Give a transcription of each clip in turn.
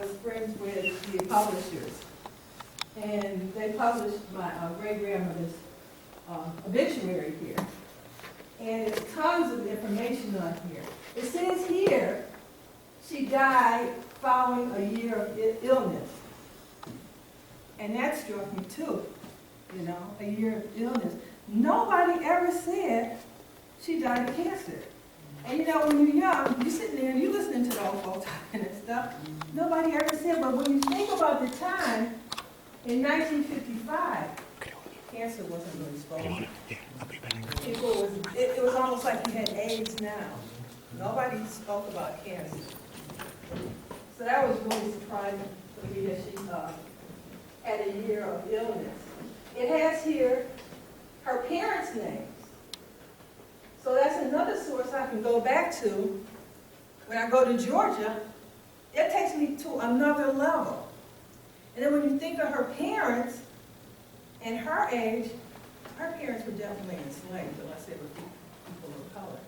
was friends with the publishers, and they published my great-grandmother's obituary here. And there's tons of information on here. It says here, she died following a year of illness. And that struck me too, you know, a year of illness. Nobody ever said she died of cancer. And you know, when you're young, you're sitting there and you're listening to the old folks talking and stuff. Nobody ever said, but when you think about the time, in 1955, cancer wasn't really spoken. It was almost like you had AIDS now. Nobody spoke about cancer. So that was really surprising for me that she had a year of illness. It has here her parents' names. So that's another source I can go back to when I go to Georgia. It takes me to another level. And then when you think of her parents and her age, her parents were definitely enslaved, unless they were people of color.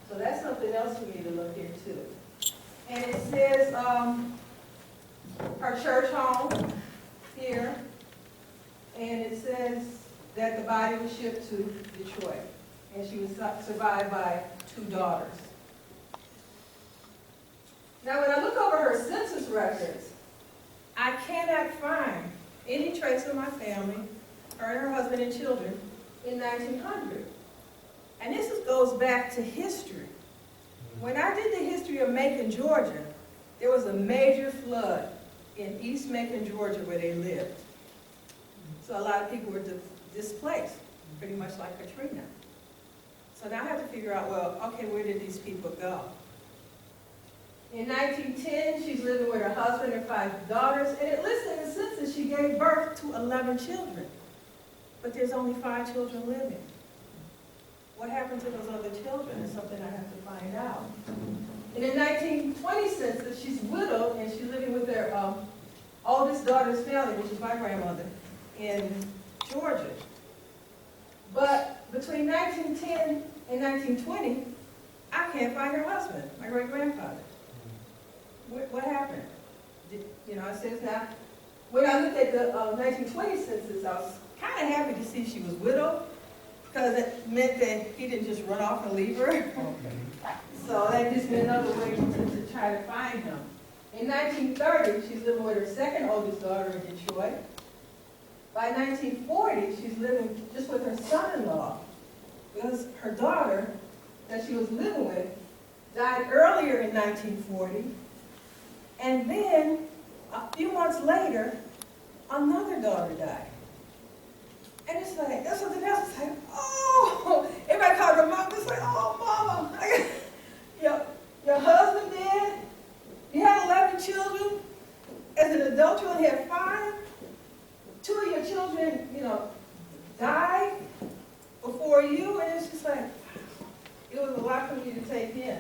So that's something else for me to look into. And it says her church home here, and it says that the body was shipped to Detroit, and she was survived by 2 daughters. Now, when I look over her census records, I cannot find any trace of my family, her and her husband and children, in 1900. And this goes back to history. When I did the history of Macon, Georgia, there was a major flood in East Macon, Georgia, where they lived. So a lot of people were displaced, pretty much like Katrina. So now I have to figure out, well, okay, where did these people go? In 1910, she's living with her husband and 5 daughters, and it lists in the census she gave birth to 11 children. But there's only 5 children living. What happened to those other children is something I have to find out. In the 1920 census, she's widowed, and she's living with her oldest daughter's family, which is my grandmother, in Georgia. But between 1910 and 1920, I can't find her husband, my great-grandfather. What happened? You know, it says now, when I looked at the 1920 census, I was kind of happy to see she was widowed, because it meant that he didn't just run off and leave her. Okay. So that gives me another way to try to find him. In 1930, she's living with her second oldest daughter in Detroit. By 1940, she's living just with her son-in-law, because her daughter that she was living with died earlier in 1940. And then, a few months later, another daughter died. And it's like, that's something else. It's like, oh, everybody called her mom. It's like, oh, mama, your husband dead. You had 11 children. As an adult, you only had 5. 2 of your children, you know, died before you. And it's just like, it was a lot for me to take in.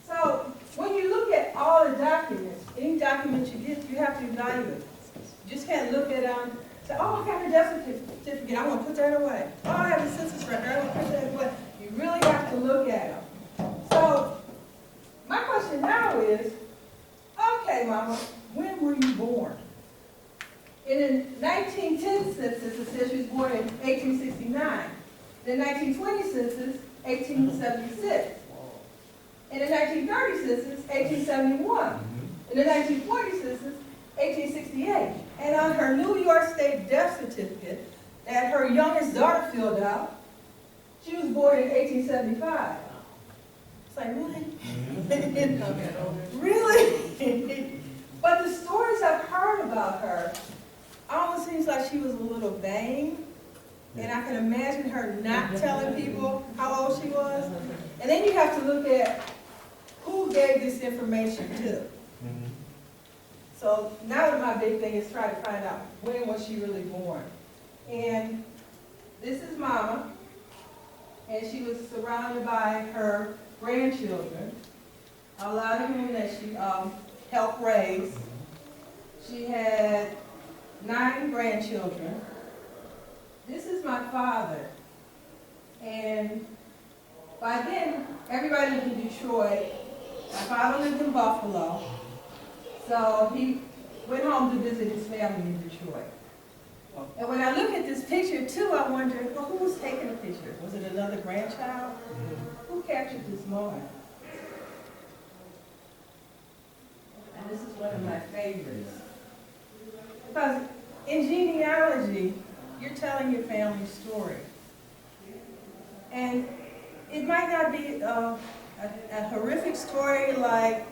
So, when you look at all the documents, any document you get, you have to evaluate. You just can't look at them. Say, oh, I got a death certificate, I want to put that away. Oh, I have a census record, I want to put that away. You really have to look at them. So, my question now is, okay, Mama, when were you born? In the 1910 census, it says she was born in 1869. In the 1920 census, 1876. In the 1930 census, 1871. In the 1940 census, 1868. And on her New York State death certificate that her youngest daughter filled out, she was born in 1875. It's like, really? Really? But the stories I've heard about her almost seems like she was a little vain. And I can imagine her not telling people how old she was. And then you have to look at who gave this information to. So now my big thing is try to find out when was she really born. And this is Mama, and she was surrounded by her grandchildren, a lot of whom that she helped raise. She had 9 grandchildren. This is my father, and by then everybody in Detroit My father lived in Buffalo, so he went home to visit his family in Detroit. And when I look at this picture too, I wonder, well, who was taking the picture? Was it another grandchild? Who captured this moment? And this is one of my favorites. Because in genealogy, you're telling your family story. And it might not be a horrific story like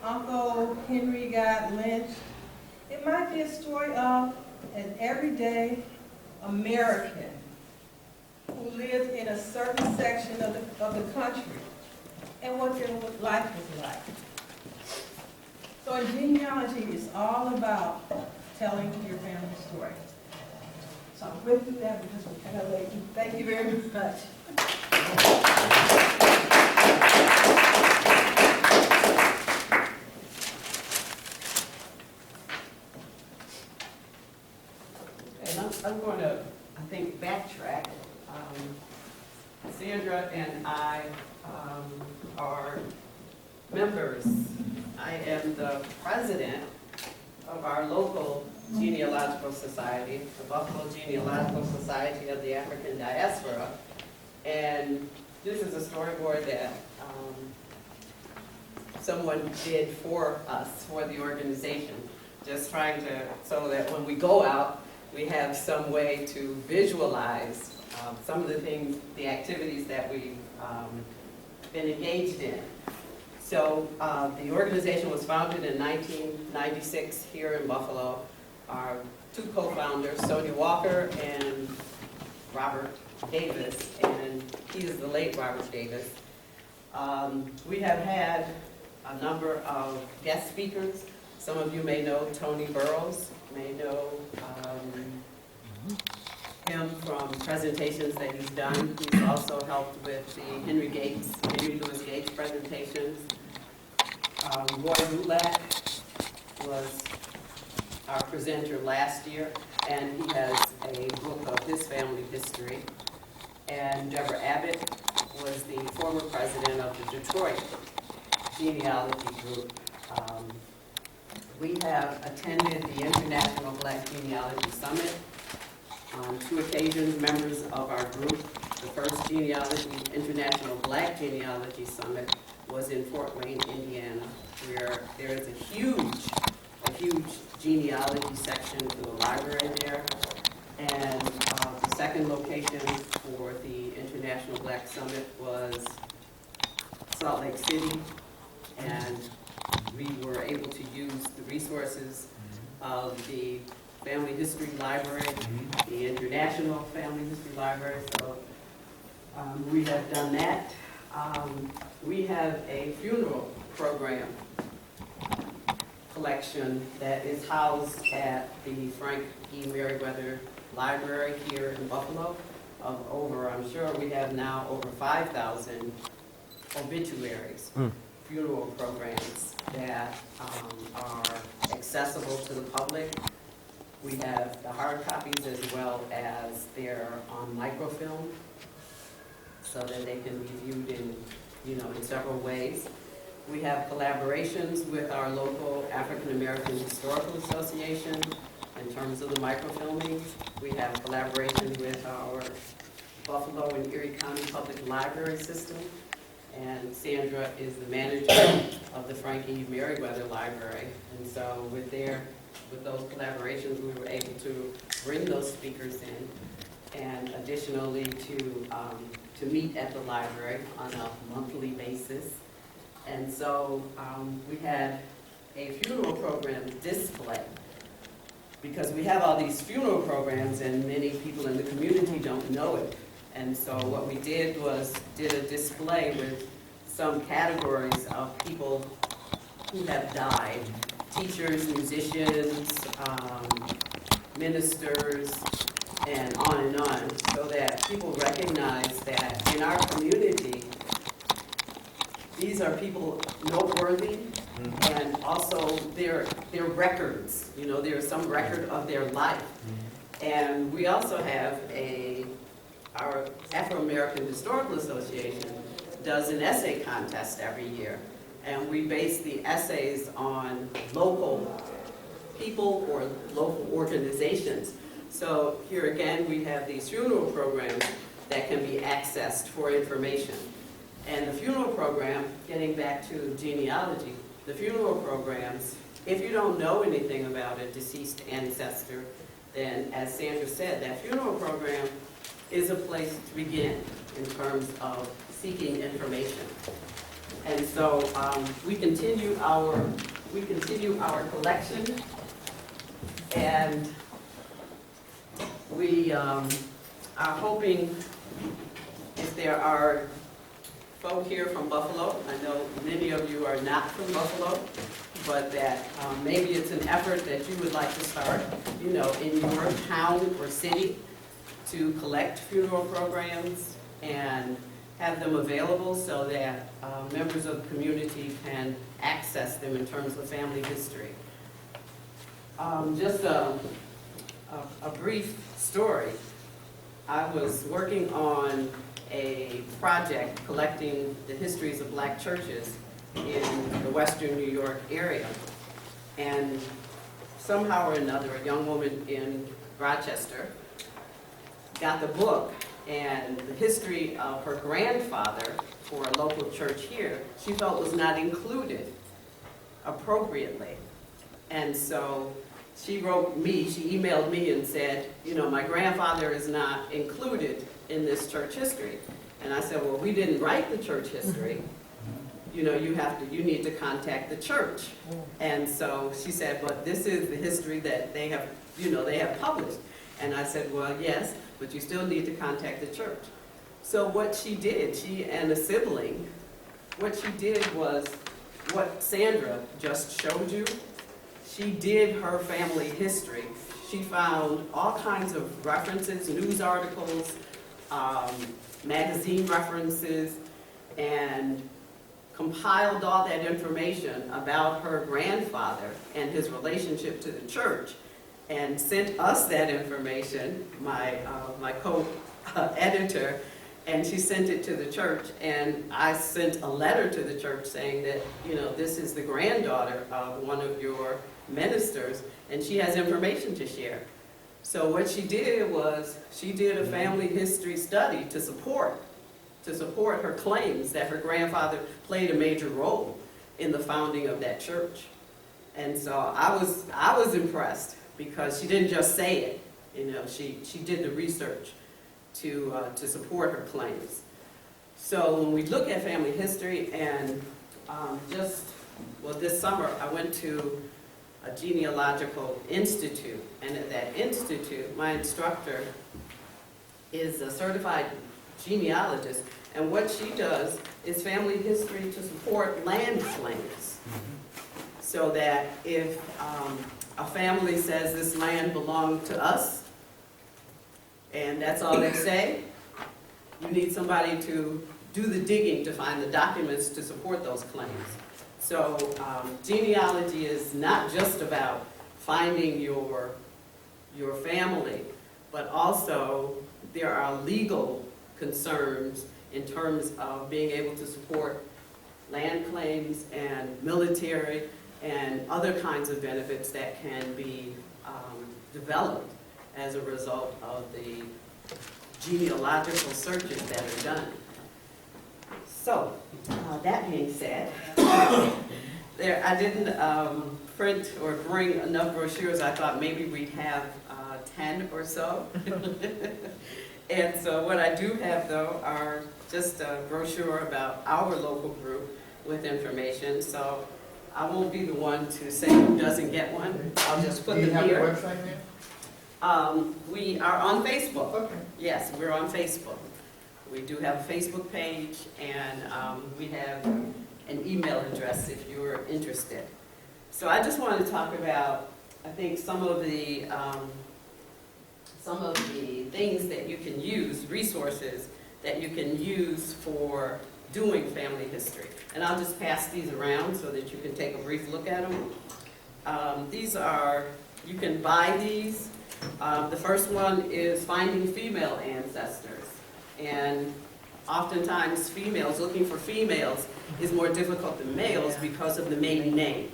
Uncle Henry got lynched. It might be a story of an everyday American who lived in a certain section of the country and what their life was like. So in genealogy, it's all about telling your family story. So I went through that because we're kind of late. Thank you very much. I'm going to, I think, backtrack. Sandra and I are members. I am the president of our local genealogical society, the Buffalo Genealogical Society of the African Diaspora. And this is a storyboard that someone did for us, for the organization, just trying to, so that when we go out, we have some way to visualize some of the things, the activities that we've been engaged in. So the organization was founded in 1996 here in Buffalo. Our two co-founders, Sonia Walker and Robert Davis, and he is the late Robert Davis. We have had a number of guest speakers. Some of you may know Tony Burrows, may know him from presentations that he's done. He's also helped with the Henry Louis Gates presentations. Roy Rulak was our presenter last year, and he has a book of his family history. And Deborah Abbott was the former president of the Detroit Genealogy Group. We have attended the International Black Genealogy Summit on 2 occasions. Members of our group, the first International Black Genealogy Summit was in Fort Wayne, Indiana, where there is a huge genealogy section to the library there. And the second location for the International Black Summit was Salt Lake City, and we were able to use the resources of the Family History Library, the International Family History Library, so we have done that. We have a funeral program collection that is housed at the Frank E. Merriweather Library here in Buffalo of over, I'm sure we have now over 5,000 obituaries, funeral programs that are accessible to the public. We have the hard copies as well as they're on microfilm so that they can be viewed in, in several ways. We have collaborations with our local African American Historical Association in terms of the microfilming. We have collaborations with our Buffalo and Erie County Public Library system. And Sandra is the manager of the Frank E. Merriweather Library. And so with those collaborations, we were able to bring those speakers in, and additionally to meet at the library on a monthly basis. And so we had a funeral program display, because we have all these funeral programs and many people in the community don't know it. And so what we did a display with some categories of people who have died: teachers, musicians, ministers, and on, so that people recognize that in our community, these are people noteworthy, and also their records. There's some record of their life. And we also have our Afro-American Historical Association does an essay contest every year. and we base the essays on local people or local organizations. So here again, we have these funeral programs that can be accessed for information. And the funeral program, getting back to genealogy, the funeral programs, if you don't know anything about a deceased ancestor, then as Sandra said, that funeral program is a place to begin in terms of seeking information. And so we continue our collection, and we are hoping, if there are folk here from Buffalo, I know many of you are not from Buffalo, but that maybe it's an effort that you would like to start, in your town or city, to collect funeral programs and have them available so that members of the community can access them in terms of family history. Just a brief story. I was working on a project collecting the histories of black churches in the Western New York area. And somehow or another, a young woman in Rochester got the book, and the history of her grandfather for a local church here, she felt was not included appropriately. And so she emailed me and said, my grandfather is not included in this church history. And I said, well, we didn't write the church history. You need to contact the church. And so she said, but this is the history that they have published. And I said, well, yes, but you still need to contact the church. So what she did, she and a sibling, what she did was what Sandra just showed you. She did her family history. She found all kinds of references, news articles, magazine references, and compiled all that information about her grandfather and his relationship to the church, and sent us that information, my co-editor, and she sent it to the church, and I sent a letter to the church saying that, this is the granddaughter of one of your ministers, and she has information to share. So what she did was, she did a family history study to support her claims that her grandfather played a major role in the founding of that church. And so I was impressed, because she didn't just say it, she did the research to support her claims. So when we look at family history, and this summer I went to a genealogical institute, and at that institute, my instructor is a certified genealogist, and what she does is family history to support land claims. So that if a family says this land belonged to us, and that's all they say, you need somebody to do the digging to find the documents to support those claims. So genealogy is not just about finding your family, but also there are legal concerns in terms of being able to support land claims and military and other kinds of benefits that can be developed as a result of the genealogical searches that are done. So, that being said, I didn't print or bring enough brochures. I thought maybe we'd have 10 or so. And so what I do have, though, are just a brochure about our local group with information. So I won't be the one to say who doesn't get one. I'll just put them here. Do you have a website now? We are on Facebook. Okay. Yes, we're on Facebook. We do have a Facebook page, and we have an email address if you're interested. So I just wanted to talk about, I think, some of the things that you can use, resources that you can use for doing family history. And I'll just pass these around so that you can take a brief look at them. These are, you can buy these. The first one is Finding Female Ancestors. And oftentimes females, looking for females is more difficult than males because of the maiden name.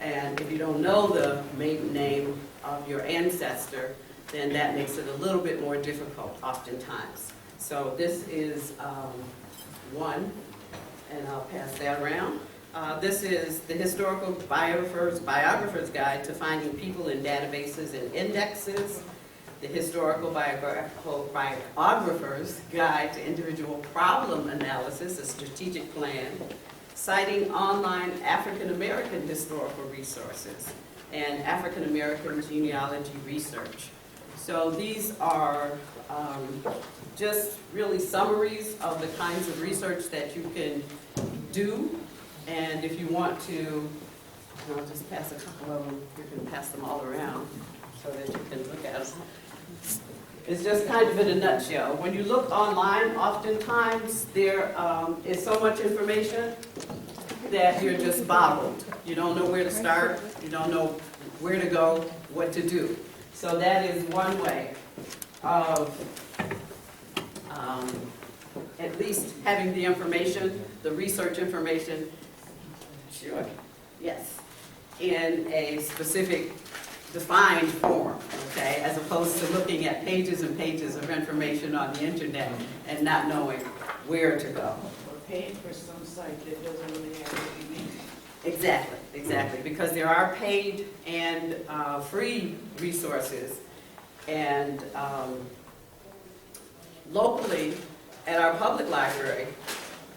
And if you don't know the maiden name of your ancestor, then that makes it a little bit more difficult oftentimes. So this is one, and I'll pass that around. This is the Historical Biographer's Guide to Finding People in Databases and Indexes, the Historical Biographer's Guide to Individual Problem Analysis, a strategic plan, citing online African American historical resources and African American genealogy research. So these are just really summaries of the kinds of research that you can do. And if you want to, I'll just pass a couple of them, you can pass them all around so that you can look at them. It's just kind of in a nutshell. When you look online, oftentimes there is so much information that you're just boggled. You don't know where to start, you don't know where to go, what to do. So that is one way of at least having the information, the research information, sure, yes, in a specific defined form, okay, as opposed to looking at pages and pages of information on the internet and not knowing where to go. Or paying for some site that doesn't really have what you need. Exactly, exactly, because there are paid and free resources. And locally, at our public library,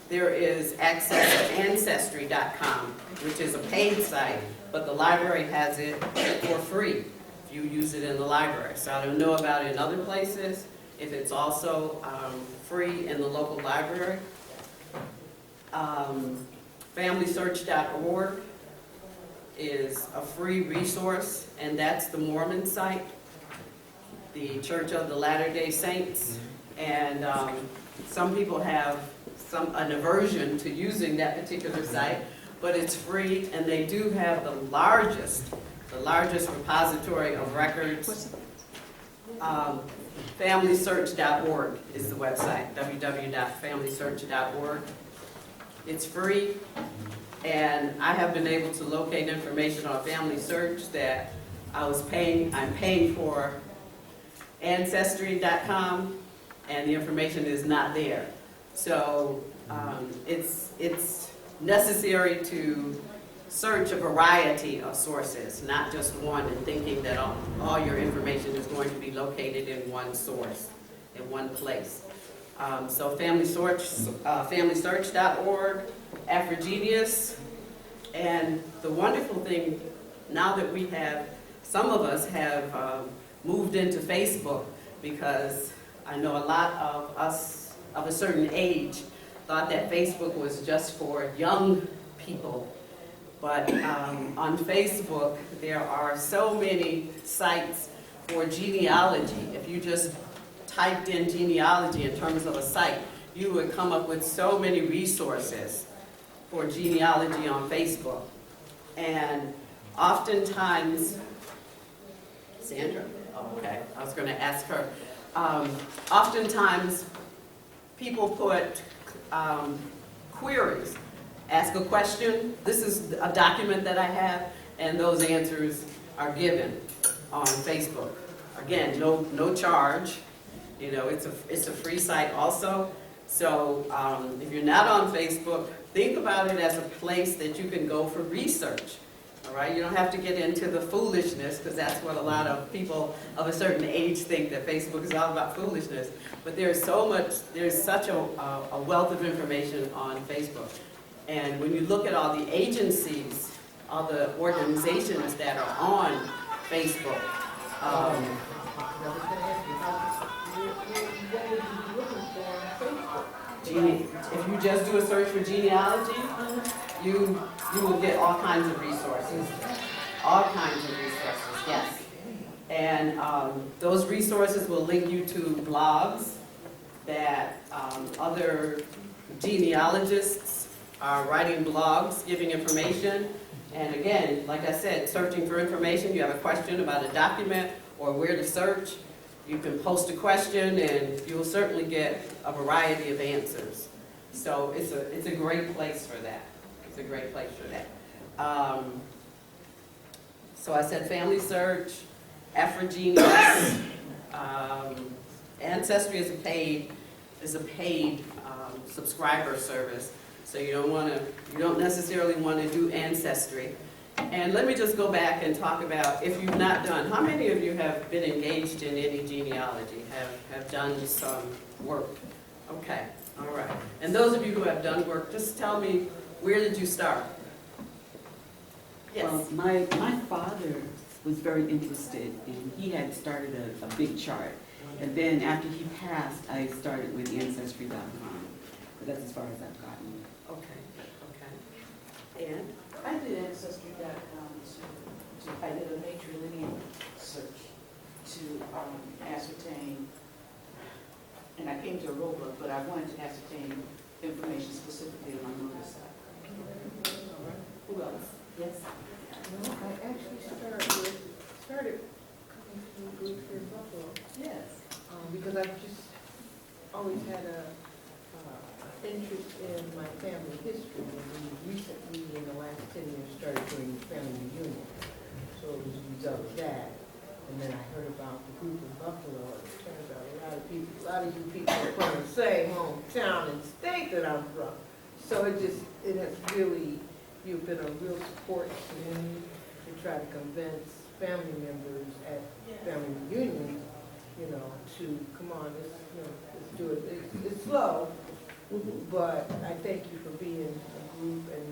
there is access to Ancestry.com, which is a paid site, but the library has it for free if you use it in the library. So I don't know about it in other places, if it's also free in the local library. FamilySearch.org is a free resource, and that's the Mormon site, the Church of the Latter-day Saints. And some people have an aversion to using that particular site, but it's free, and they do have the largest repository of records. FamilySearch.org is the website, www.familysearch.org. It's free, and I have been able to locate information on Family Search that I'm paying for Ancestry.com, and the information is not there. So it's necessary to search a variety of sources, not just one, and thinking that all your information is going to be located in one source, in one place. So FamilySearch.org, Afrogenius, and the wonderful thing, now that we have, some of us have moved into Facebook, because I know a lot of us of a certain age thought that Facebook was just for young people. But on Facebook, there are so many sites for genealogy. If you just typed in genealogy in terms of a site, you would come up with so many resources for genealogy on Facebook. And oftentimes, Sandra, oh, okay, I was going to ask her. Oftentimes, people put queries. Ask a question. This is a document that I have, and those answers are given on Facebook. Again, no charge. You know, it's a free site also. So if you're not on Facebook, think about it as a place that you can go for research. All right, you don't have to get into the foolishness, because that's what a lot of people of a certain age think, that Facebook is all about foolishness. But there's such a wealth of information on Facebook. And when you look at all the agencies, all the organizations that are on Facebook, if you just do a search for genealogy, you will get all kinds of resources. All kinds of resources, yes. And those resources will link you to blogs that other genealogists are writing blogs, giving information. And again, like I said, searching for information. You have a question about a document or where to search, you can post a question and you'll certainly get a variety of answers. So it's a great place for that. It's a great place for that. So I said Family Search, Afrogenius, Ancestry is a paid subscriber service. So you don't necessarily want to do Ancestry. And let me just go back and talk about, if you've not done, how many of you have been engaged in any genealogy, have done some work? Okay, all right. And those of you who have done work, just tell me, where did you start? Yes. Well, my father was very interested, and he had started a big chart. And then after he passed, I started with Ancestry.com. But that's as far as I've gotten. Okay. And? I did Ancestry.com I did a matrilineal search to ascertain, and I came to a roadblock, but I wanted to ascertain information specifically on my mother's side. Who else? Yes? No, I actually started coming to a group here in Buffalo, Yes. because I just always had a interest in my family history, and we recently, in the last 10 years, started doing family reunions. So it was a result of that. And then I heard about the group in Buffalo, and it turns out a lot of you people are from the same hometown and state that I'm from. So it has really, you've been a real support to me to try to convince family members at family reunions, to come on, let's do it. It's slow, but I thank you for being a group and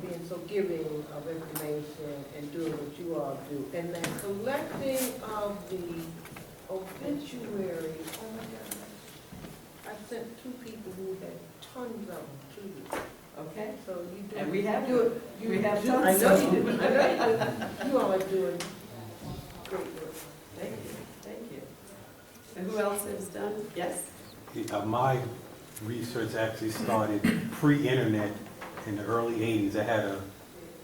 being so giving of information and doing what you all do. And that collecting of the obituaries, oh my God. I sent 2 people who had tons of them to you. Okay. So you do. And we have we have tons I know of you them. do. I know you do. You all are doing great work. Thank you, thank you. And who else has done? Yes? My research actually started pre-internet in the early 80s. I had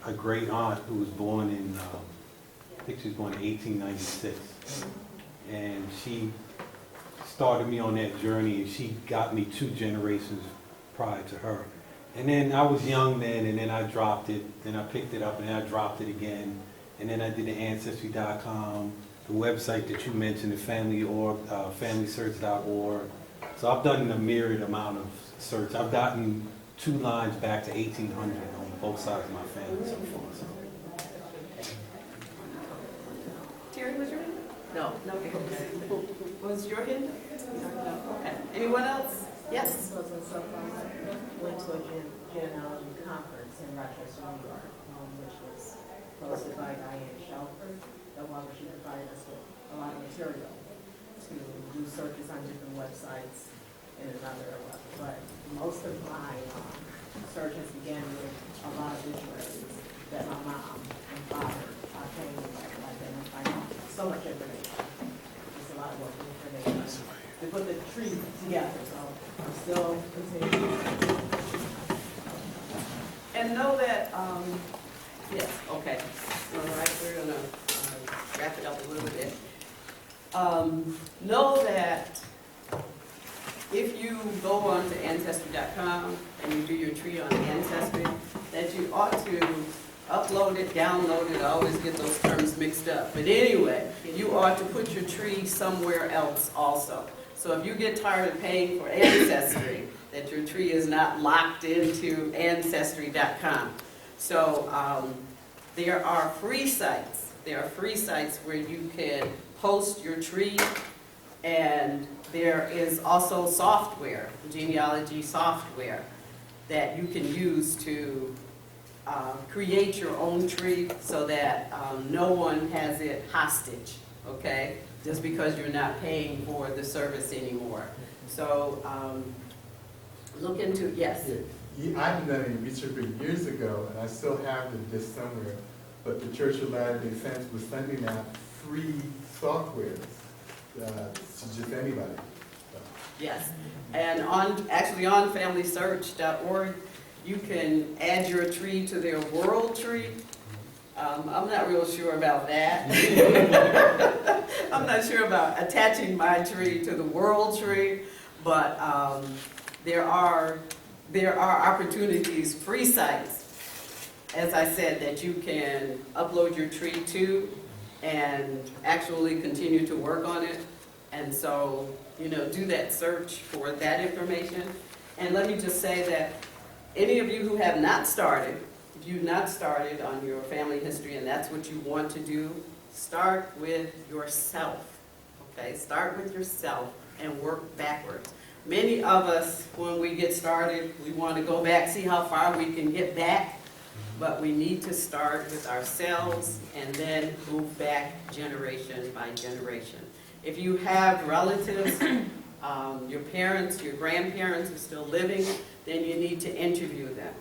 a great aunt who was born in, I think she was born in 1896. And she started me on that journey, and she got me 2 generations prior to her. And then I was young then, and then I dropped it, then I picked it up, and then I dropped it again. And then I did the Ancestry.com, the website that you mentioned, the FamilySearch.org. So I've done a myriad amount of search. I've gotten 2 lines back to 1800 on both sides of my family so far. So. Terry, was your hand? No. No, okay. Was your hand? No, okay. Anyone else? Yes? Went to a genealogy conference in Rochester, New York, which was hosted by Diane Shelford. She provided us with a lot of material to do searches on different websites and another. But most of my searches began with a lot of obituaries that my mom and father came with. I know so much information. It's a lot of work and information to put the tree together. So I'm still continuing. And know that, yes, okay. All right, we're gonna wrap it up a little bit. Know that if you go on to Ancestry.com and you do your tree on Ancestry, that you ought to upload it, download it. I always get those terms mixed up. But anyway, you ought to put your tree somewhere else also. So if you get tired of paying for Ancestry, that your tree is not locked into Ancestry.com. So there are free sites. There are free sites where you can post your tree, and there is also software, genealogy software, that you can use to create your own tree so that no one has it hostage, okay? Just because you're not paying for the service anymore. So look into, yes? Yeah, I haven't done any research for years ago, and I still have this somewhere, but the Church of Latter-day Saints was sending out free softwares to just anybody. So. Yes, and actually on FamilySearch.org, you can add your tree to their world tree. I'm not real sure about that. I'm not sure about attaching my tree to the world tree, but there are opportunities, free sites, as I said, that you can upload your tree to and actually continue to work on it. And so, you know, do that search for that information. And let me just say that any of you who have not started, if you've not started on your family history and that's what you want to do, start with yourself, okay? Start with yourself and work backwards. Many of us, when we get started, we want to go back, see how far we can get back, but we need to start with ourselves and then move back generation by generation. If you have relatives, your parents, your grandparents are still living, then you need to interview them.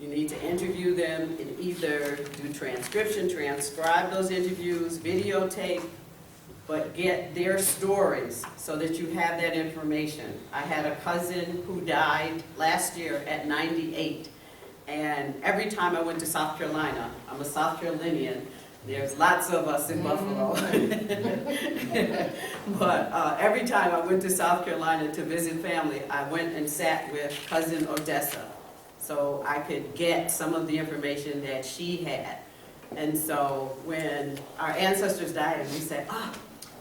You need to interview them and either do transcription, transcribe those interviews, videotape, but get their stories so that you have that information. I had a cousin who died last year at 98, and every time I went to South Carolina, I'm a South Carolinian, there's lots of us in Buffalo. But every time I went to South Carolina to visit family, I went and sat with cousin Odessa so I could get some of the information that she had. And so when our ancestors died, and we said, oh,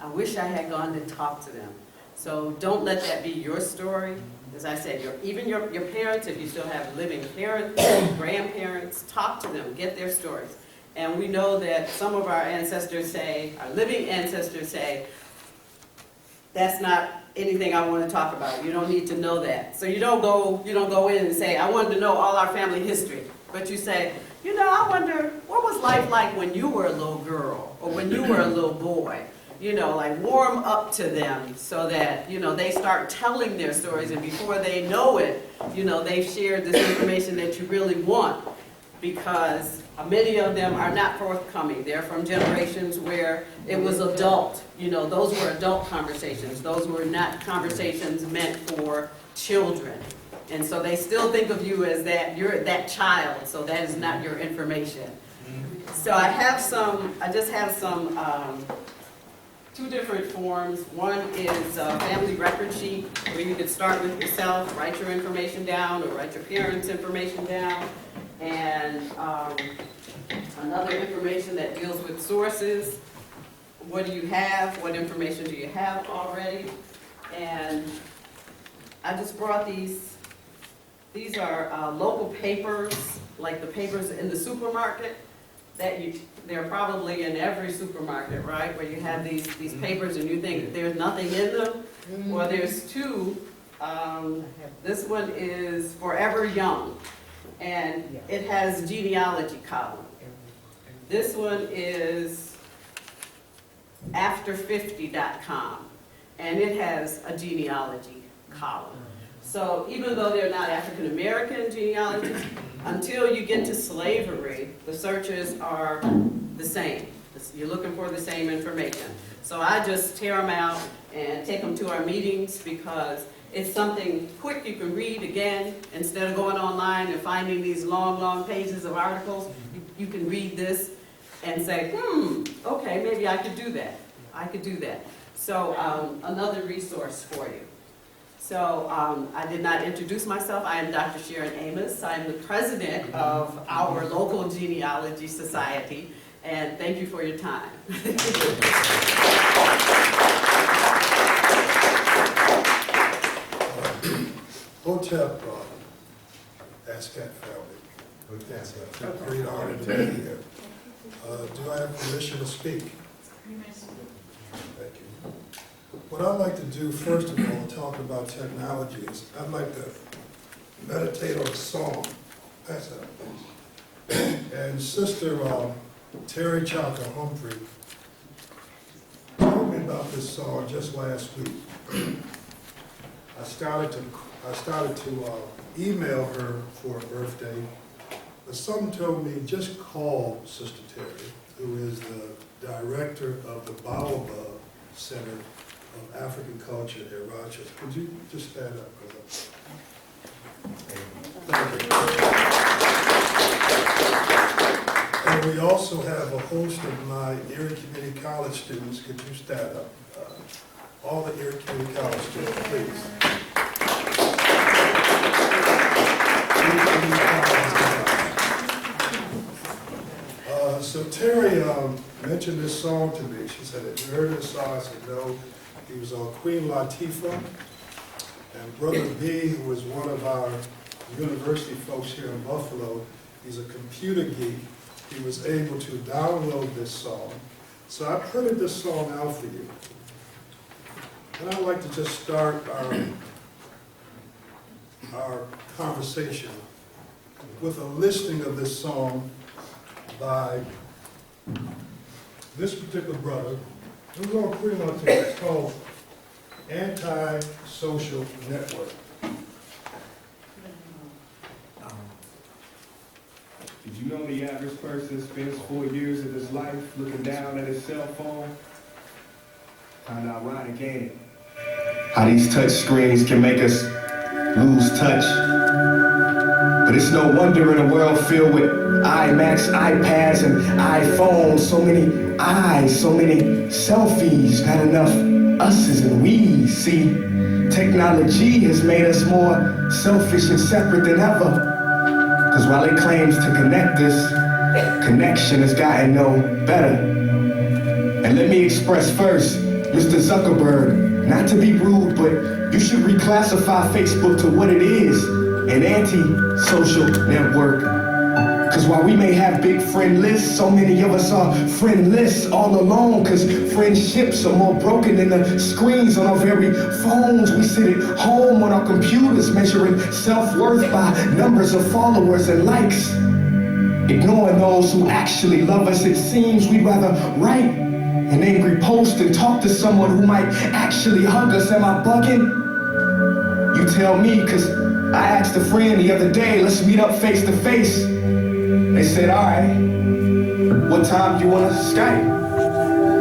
I wish I had gone to talk to them. So don't let that be your story. As I said, even your parents, if you still have living parents, grandparents, talk to them, get their stories. And we know that some of our ancestors say, our living ancestors say, that's not anything I want to talk about. You don't need to know that. So you don't go in and say, I wanted to know all our family history. But you say, you know, I wonder, what was life like when you were a little girl or when you were a little boy? You know, like warm up to them so that, you know, they start telling their stories, and before they know it, you know, they've shared this information that you really want, because many of them are not forthcoming. They're from generations where it was adult, you know, those were adult conversations. Those were not conversations meant for children. And so they still think of you as that, you're that child, so that is not your information. So I just have some, two different forms. One is a family record sheet where you could start with yourself, write your information down, or write your parents' information down. And another information that deals with sources. What do you have? What information do you have already? And I just brought these. These are local papers, like the papers in the supermarket. They're probably in every supermarket, right? Where you have these papers and you think there's nothing in them. Well, there's two. This one is Forever Young, and it has genealogy column. This one is after50.com, and it has a genealogy column. So even though they're not African American genealogies, until you get to slavery, the searches are the same. You're looking for the same information. So I just tear them out and take them to our meetings, because it's something quick you can read again. Instead of going online and finding these long, long pages of articles, you can read this and say, okay, maybe I could do that. I could do that. So another resource for you. So I did not introduce myself. I am Dr. Sharon Amos. I'm the president of our local genealogy society, and thank you for your time. Hotep, ASCAC family. It's a great honor to be here. Do I have permission to speak? Thank you. What I'd like to do, first of all, talk about technology, is I'd like to meditate on a song. Pass that up, please. And Sister Terry Chalker Humphrey told me about this song just last week. I started to email her for her birthday, but someone told me just call Sister Terry, who is the director of the Baobab Center of African Culture at Wrkshops. Could you just stand up? Thank you. And we also have a host of my Erie Community College students. Could you stand up? All the Erie Community College students, please. So Terry mentioned this song to me. She said, have you heard this song? I said, no. He was on Queen Latifah. And Brother B, who is one of our university folks here in Buffalo, he's a computer geek. He was able to download this song. So I printed this song out for you. And I'd like to just start our conversation with a listing of this song by this particular brother. It was on Queen Latifah. It's called Anti-Social Network. Did you know the average person spends 4 years of his life looking down at his cell phone? Kind of ironic, ain't it? How these touch screens can make us lose touch. But it's no wonder in a world filled with iMacs, iPads, and iPhones, so many eyes, so many selfies, not enough us's and we's. See, technology has made us more selfish and separate than ever. Because while it claims to connect us, connection has gotten no better. And let me express first, Mr. Zuckerberg, not to be rude, but you should reclassify Facebook to what it is, an anti-social network. Because while we may have big friend lists, so many of us are friendless all alone, because friendships are more broken than the screens on our very phones. We sit at home on our computers measuring self-worth by numbers of followers and likes. Ignoring those who actually love us, it seems we'd rather write an angry post and talk to someone who might actually hug us. Am I bugging? You tell me, because I asked a friend the other day, let's meet up face to face. They said, all right, what time do you want to Skype?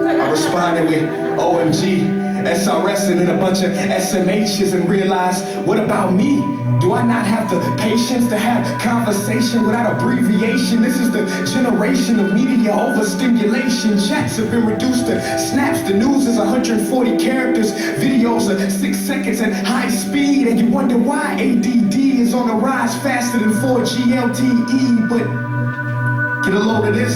I responded with OMG, SRS, and then a bunch of SMHs and realized, what about me? Do I not have the patience to have conversation without abbreviation? This is the generation of media overstimulation. Chats have been reduced to snaps. The news is 140 characters. Videos are 6 seconds at high speed. And you wonder why ADD is on the rise faster than 4G LTE. But get a load of this.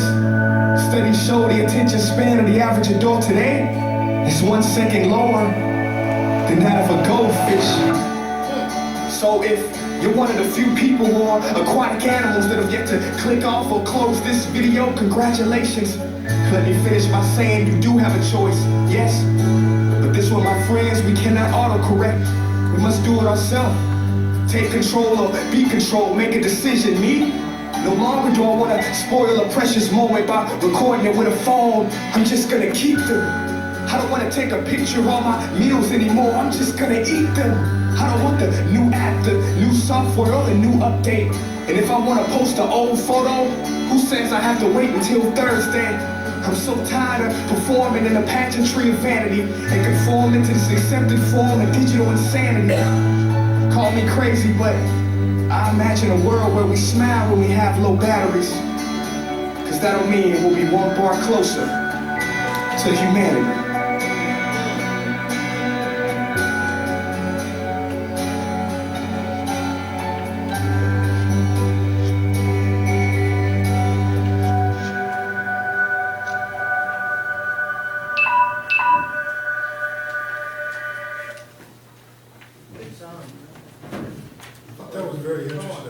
Studies show the attention span of the average adult today is 1 second lower than that of a goldfish. So if you're one of the few people who are aquatic animals that have yet to click off or close this video, congratulations. Let me finish by saying you do have a choice, yes. But this one, my friends, we cannot autocorrect. We must do it ourselves. Take control or be controlled, make a decision. Me? No longer do I want to spoil a precious moment by recording it with a phone. I'm just gonna keep them. I don't want to take a picture of all my meals anymore. I'm just gonna eat them. I don't want the new app, the new software, or the new update. And if I want to post an old photo, who says I have to wait until Thursday? I'm so tired of performing in the pageantry of vanity and conforming to this accepted form of digital insanity. Call me crazy, but I imagine a world where we smile when we have low batteries. Because that'll mean we'll be one bar closer to humanity. That was very interesting.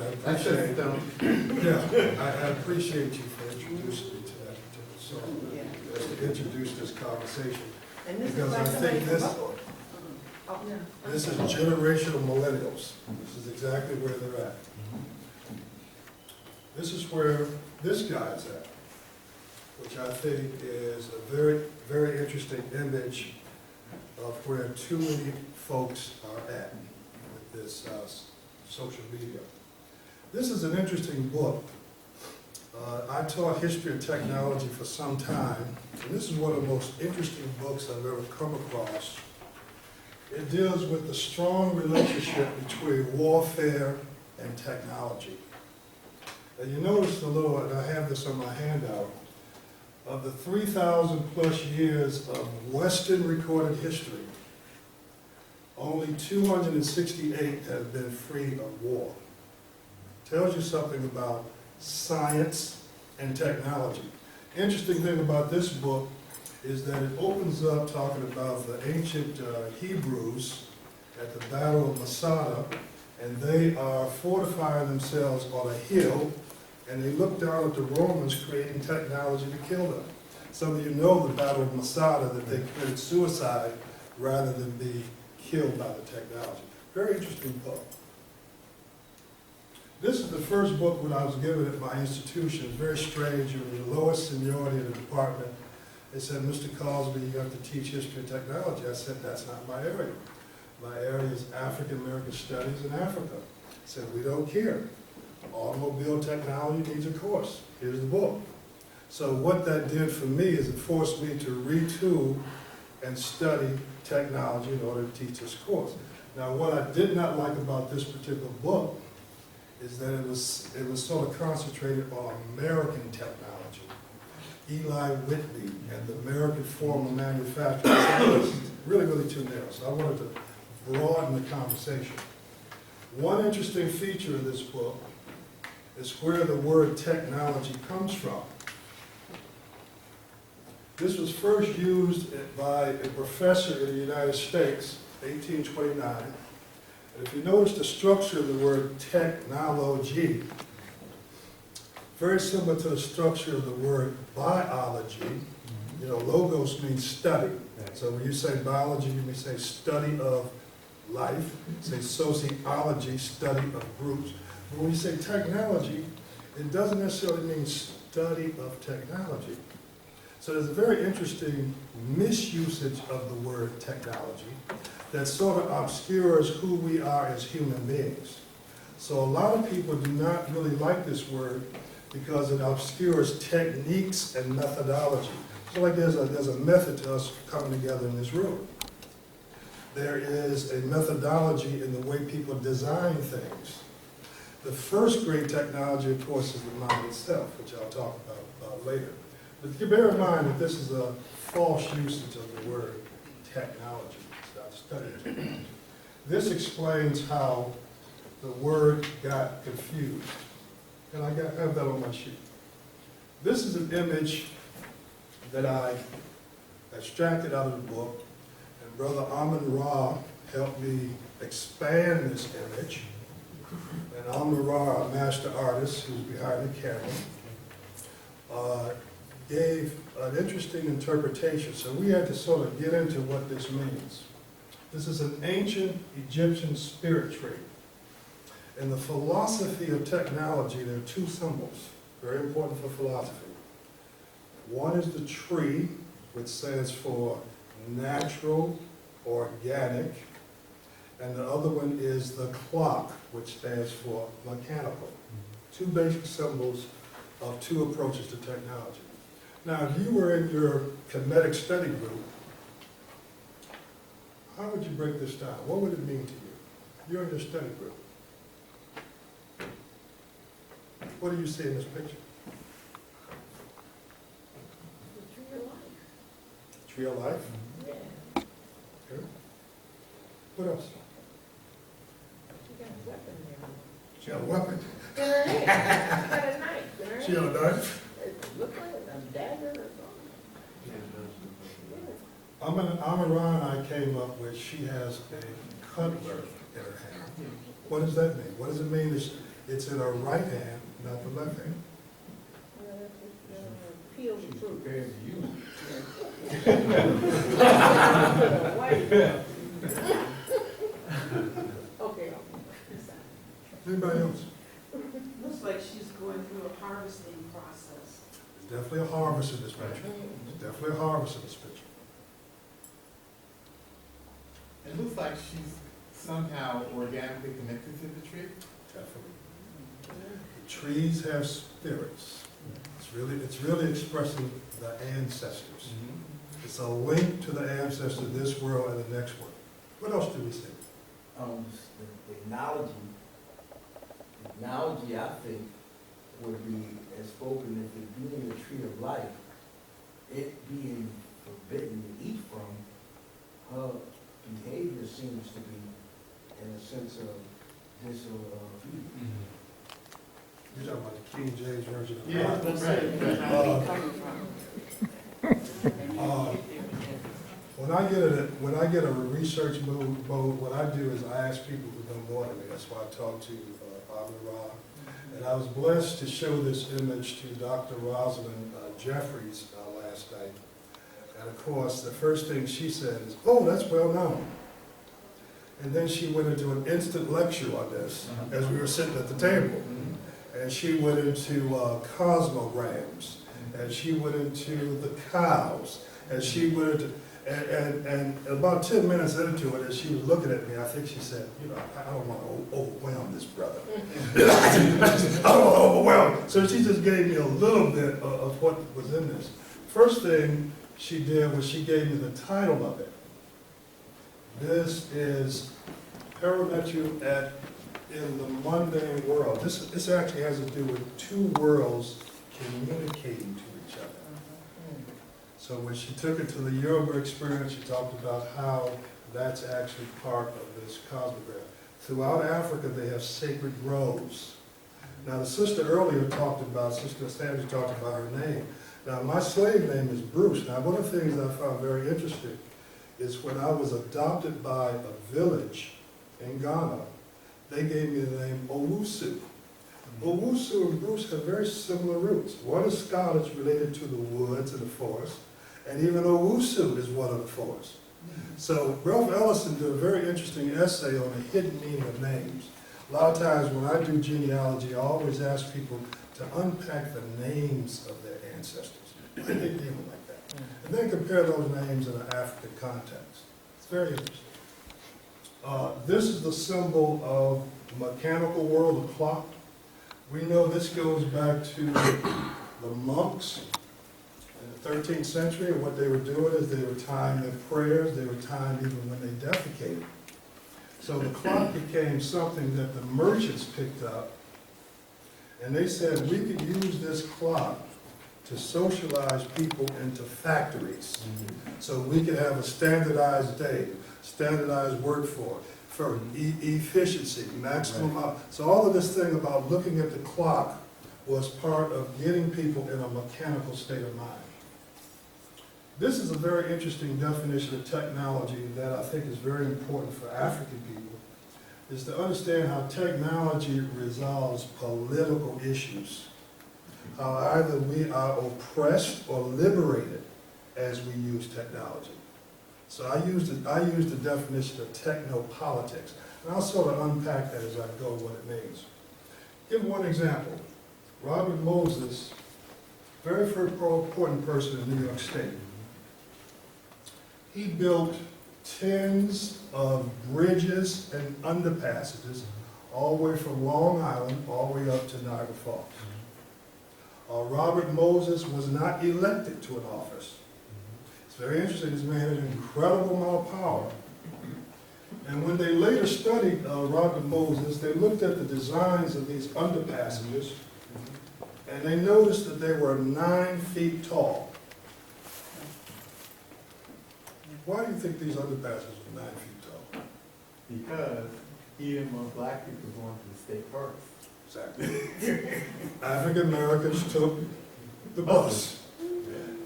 I appreciate you for introducing me to that particular song. Just to introduce this conversation. And this is Because I like somebody think from this, Buffalo. Oh, yeah. this is generational millennials. This is exactly where they're at. This is where this guy's at, which I think is a very, very interesting image of where too many folks are at with this social media. This is an interesting book. I taught history and technology for some time, and this is one of the most interesting books I've ever come across. It deals with the strong relationship between warfare and technology. And you notice the little, and I have this on my handout, of the 3,000 plus years of Western recorded history, only 268 have been free of war. tells you something about science and technology. Interesting thing about this book is that it opens up talking about the ancient Hebrews at the Battle of Masada, and they are fortifying themselves on a hill, and they look down at the Romans creating technology to kill them. Some of you know the Battle of Masada, that they committed suicide rather than be killed by the technology. Very interesting book. This is the first book when I was given at my institution. It's very strange. It was the lowest seniority in the department. They said, Mr. Cosby, you have to teach history and technology. I said, that's not my area. My area is African American Studies in Africa. I said, we don't care. Automobile technology needs a course. Here's the book. So what that did for me is it forced me to retool and study technology in order to teach this course. Now, what I did not like about this particular book is that it was sort of concentrated on American technology. Eli Whitney and the American form of manufacturing. So it was really, really too narrow. So I wanted to broaden the conversation. One interesting feature of this book is where the word technology comes from. This was first used by a professor in the United States, 1829. And if you notice the structure of the word technology, very similar to the structure of the word biology. You know, logos means study. So when you say biology, you may say study of life. Say sociology, study of groups. But when you say technology, it doesn't necessarily mean study of technology. So there's a very interesting misusage of the word technology that sort of obscures who we are as human beings. So a lot of people do not really like this word because it obscures techniques and methodology. So like there's a method to us coming together in this room. There is a methodology in the way people design things. The first great technology, of course, is the mind itself, which I'll talk about later. But you bear in mind that this is a false usage of the word technology. It's not studying technology. This explains how the word got confused. And I have that on my sheet. This is an image that I extracted out of the book, and Brother Amun-Ra helped me expand this image. And Amun-Ra, a master artist who's behind the camera, gave an interesting interpretation. So we had to sort of get into what this means. This is an ancient Egyptian spirit tree. In the philosophy of technology, there are two symbols, very important for philosophy. One is the tree, which stands for natural, organic, and the other one is the clock, which stands for mechanical. Two basic symbols of two approaches to technology. Now, if you were in your kinetic study group, how would you break this down? What would it mean to you? You're in your study group. What do you see in this picture? The tree of life. Tree of life? Yeah. Okay. What else? She got a weapon there. She got a weapon. In her hand. She got a knife in her hand. She got a knife? It looked like a dagger or something. Amun-Ra and I came up with, she has a cutler in her hand. What does that mean? What does it mean it's in her right hand, not the left hand? Peel the fruit. Prepared to use Okay. Anybody else? Looks like she's going through a harvesting process. There's definitely a harvest in this picture. There's definitely a harvest in this picture. It looks like she's somehow organically connected to the tree. Definitely. The trees have spirits. It's really expressing the ancestors. It's a link to the ancestors of this world and the next one. What else do we see? The analogy, I think, would be as spoken if it being the tree of life, it being forbidden to eat from, her behavior seems to be in a sense of disobedience. You're talking about the King James Version of the Yeah, Bible. that's right. When I get a research mode, what I do is I ask people who know more than me. That's why I talked to Bob and Rob. And I was blessed to show this image to Dr. Rosalind Jeffries last night. And of course, the first thing she said is, "Oh, that's well known." And then she went into an instant lecture on this as we were sitting at the table. And she went into cosmograms, and she went into the cows, and she went into, and about 10 minutes into it, as she was looking at me, I think she said, "You know, I don't want to overwhelm this brother." I don't want to overwhelm him. So she just gave me a little bit of what was in this. First thing she did was she gave me the title of it. This is Parametry in the Mundane World. This actually has to do with two worlds communicating to each other. So when she took it to the Yoruba experience, she talked about how that's actually part of this cosmogram. Throughout Africa, they have sacred groves. Now, the sister earlier Sister Sandra talked about her name. Now, my slave name is Bruce. Now, one of the things I found very interesting is when I was adopted by a village in Ghana, they gave me the name Owusu. Owusu and Bruce have very similar roots. One is Scottish, related to the woods and the forest, and even Owusu is one of the forests. So Ralph Ellison did a very interesting essay on the hidden meaning of names. A lot of times when I do genealogy, I always ask people to unpack the names of their ancestors. Why did they name them like that? And then compare those names in an African context. It's very interesting. This is the symbol of the mechanical world, the clock. We know this goes back to the monks in the 13th century, and what they were doing is they were tying their prayers, they were tying even when they defecated. So the clock became something that the merchants picked up, and they said we could use this clock to socialize people into factories. So we could have a standardized day, standardized workforce, for efficiency, maximum out. So all of this thing about looking at the clock was part of getting people in a mechanical state of mind. This is a very interesting definition of technology that I think is very important for African people, is to understand how technology resolves political issues. How either we are oppressed or liberated as we use technology. So I use the definition of technopolitics, and I'll sort of unpack that as I go what it means. Give one example. Robert Moses, very important person in New York State. He built tens of bridges and underpassages all the way from Long Island all the way up to Niagara Falls. Robert Moses was not elected to an office. It's very interesting. This man had an incredible amount of power. And when they later studied Robert Moses, they looked at the designs of these underpassages, and they noticed that they were 9 feet tall. Why do you think these underpassages are 9 feet tall? Because he didn't want black people going to the state first. Exactly. African Americans took the bus.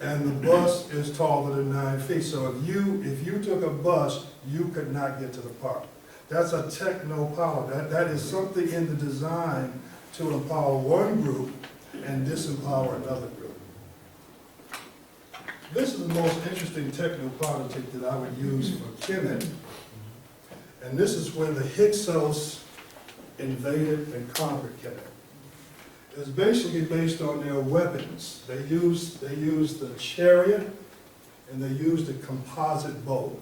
And the bus is taller than 9 feet. So if you took a bus, you could not get to the park. That's a techno-power. That is something in the design to empower one group and disempower another group. This is the most interesting technopolitic that I would use for Kemet. And this is when the Hyksos invaded and conquered Kemet. It was basically based on their weapons. They used the chariot and they used a composite bow.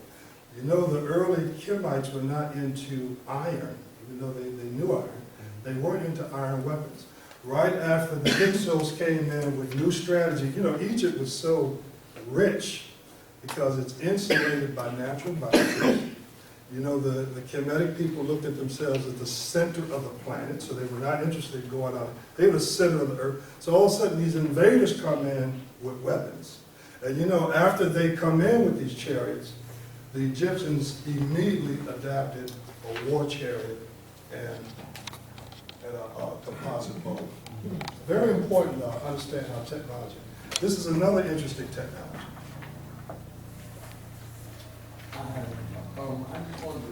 You know, the early Kemites were not into iron, even though they knew iron. They weren't into iron weapons. Right after the Hyksos came in with new strategy, you know, Egypt was so rich because it's insulated by natural boundaries. You know, the Kemetic people looked at themselves as the center of the planet, so they were not interested in going out. They were the center of the earth. So all of a sudden, these invaders come in with weapons. And you know, after they come in with these chariots, the Egyptians immediately adapted a war chariot and a composite bow. Very important to understand how technology. This is another interesting technology. I just wanted to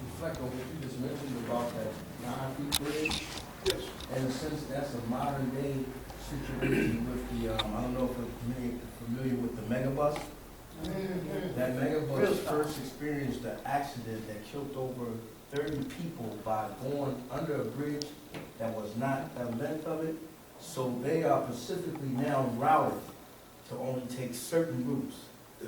reflect on what you just mentioned about that 9-feet bridge. Yes. And since that's a modern day situation with the, I don't know if you're familiar with the megabus. That megabus first experienced an accident that killed over 30 people by going under a bridge that was not the length of it. So they are specifically now routed to only take certain routes.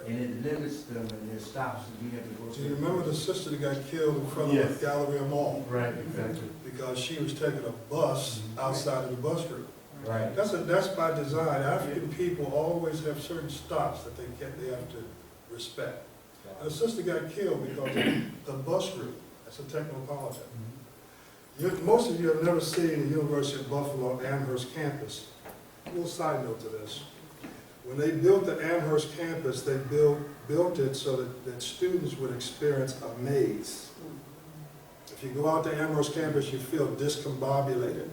And it limits them and their stops to be able to go. Do you remember the sister that got killed in front of Yes. the Galleria Mall? Right, exactly. Because she was taking a bus outside of the bus route. Right. That's by design. African people always have certain stops that they have to respect. And the sister got killed because of the bus route. That's a technopolitan. Most of you have never seen the University of Buffalo Amherst campus. A little side note to this. When they built the Amherst campus, they built it so that students would experience a maze. If you go out to Amherst campus, you feel discombobulated.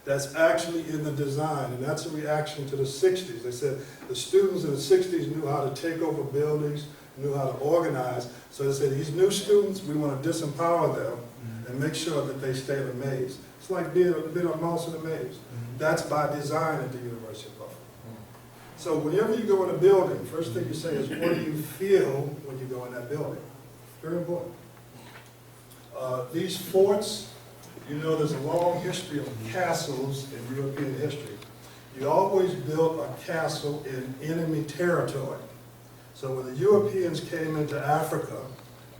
That's actually in the design, and that's a reaction to the 60s. They said the students in the 60s knew how to take over buildings, knew how to organize, so they said these new students, we want to disempower them and make sure that they stay in a maze. It's like being a mouse in a maze. That's by design at the University of Buffalo. So whenever you go in a building, first thing you say is, what do you feel when you go in that building? Very important. These forts, you know there's a long history of castles in European history. You always built a castle in enemy territory. So when the Europeans came into Africa,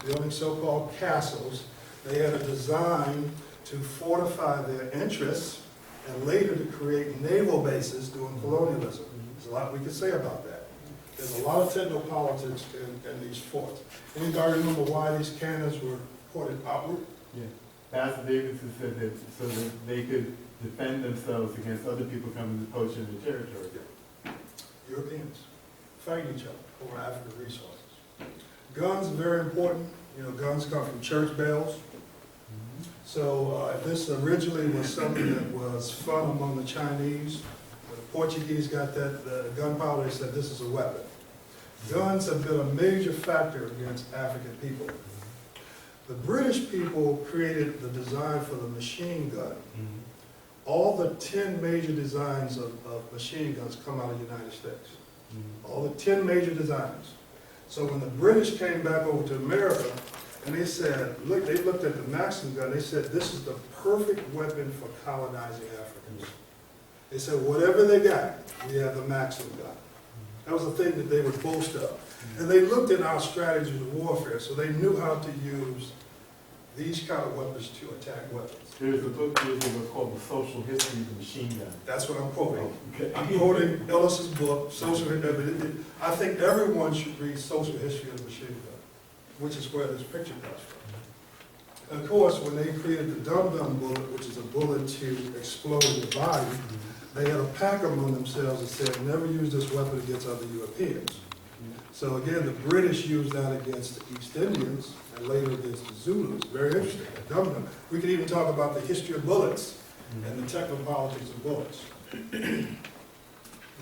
building so-called castles, they had a design to fortify their interests and later to create naval bases during colonialism. There's a lot we could say about that. There's a lot of technopolitics in these forts. Anybody remember why these cannons were pointed outward? Yeah. Pastor Davidson said that so that they could defend themselves against other people coming to poach in their territory. Europeans fighting each other over African resources. Guns are very important. You know, guns come from church bells. So this originally was something that was fun among the Chinese. When the Portuguese got that gunpowder, they said this is a weapon. Guns have been a major factor against African people. The British people created the design for the machine gun. All the 10 major designs of machine guns come out of the United States. All the 10 major designs. So when the British came back over to America, and they said, look, they looked at the Maxim gun, they said, this is the perfect weapon for colonizing Africans. They said, whatever they got, we have the Maxim gun. That was the thing that they would boast of. And they looked at our strategies of warfare, so they knew how to use these kind of weapons to attack weapons. There's a book called The Social History of the Machine Gun. That's what I'm quoting. Okay. I'm quoting Ellis's book, Social History. I think everyone should read Social History of the Machine Gun, which is where this picture comes from. And of course, when they created the dum-dum bullet, which is a bullet to explode in the body, they had a pact among themselves that said, never use this weapon against other Europeans. So again, the British used that against the East Indians and later against the Zulus. Very interesting. The dum-dum. We could even talk about the history of bullets and the technopolitics of bullets.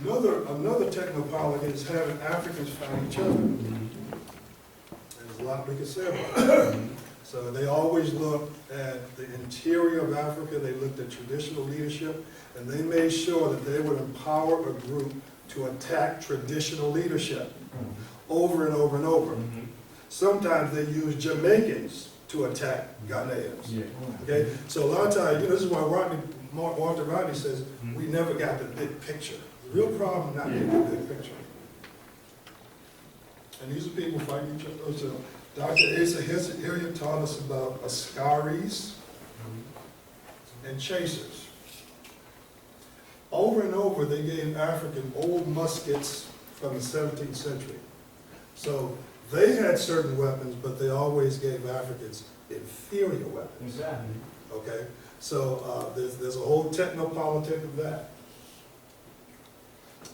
Another technopolitan is having Africans fight each other. There's a lot we can say about it. So they always looked at the interior of Africa, they looked at traditional leadership, and they made sure that they would empower a group to attack traditional leadership over and over and over. Sometimes they use Jamaicans to attack Ghanaians. Okay? So a lot of times, this is why Walter Rodney says, we never got the big picture. The real problem not getting the big picture. And these are people fighting each other. So Dr. Asa Hilliard taught us about Askaris and chasers. Over and over, they gave African old muskets from the 17th century. So they had certain weapons, but they always gave Africans inferior weapons. Exactly. Okay? So there's a whole technopolitic of that.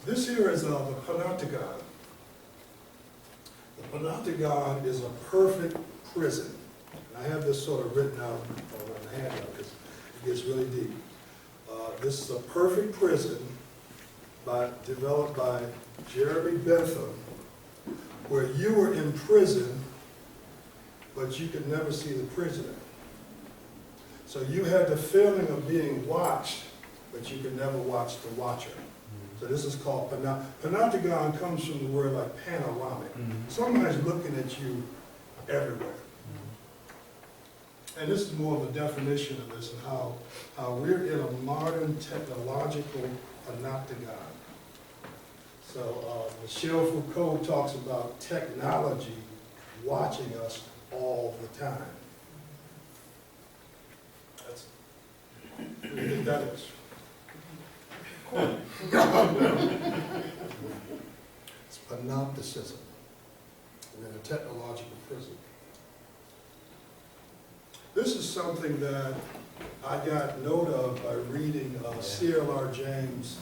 This here is the Panopticon. The Panopticon is a perfect prison. And I have this sort of written out on the handout because it gets really deep. This is a perfect prison developed by Jeremy Bentham, where you were in prison, but you could never see the prisoner. So you had the feeling of being watched, but you could never watch the watcher. So this is called panopticon. Comes from the word like panoramic. Somebody's looking at you everywhere. And this is more of a definition of this and how we're in a modern technological panopticon. So Michel Foucault talks about technology watching us all the time. What do you think that is? It's panopticism. We're in a technological prison. This is something that I got note of by reading C.L.R. James'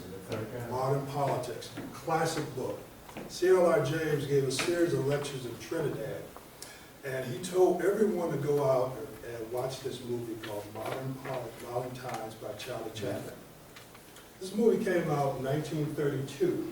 Modern Politics, classic book. C.L.R. James gave a series of lectures in Trinidad, and he told everyone to go out and watch this movie called Modern Times by Charlie Chaplin. This movie came out in 1932.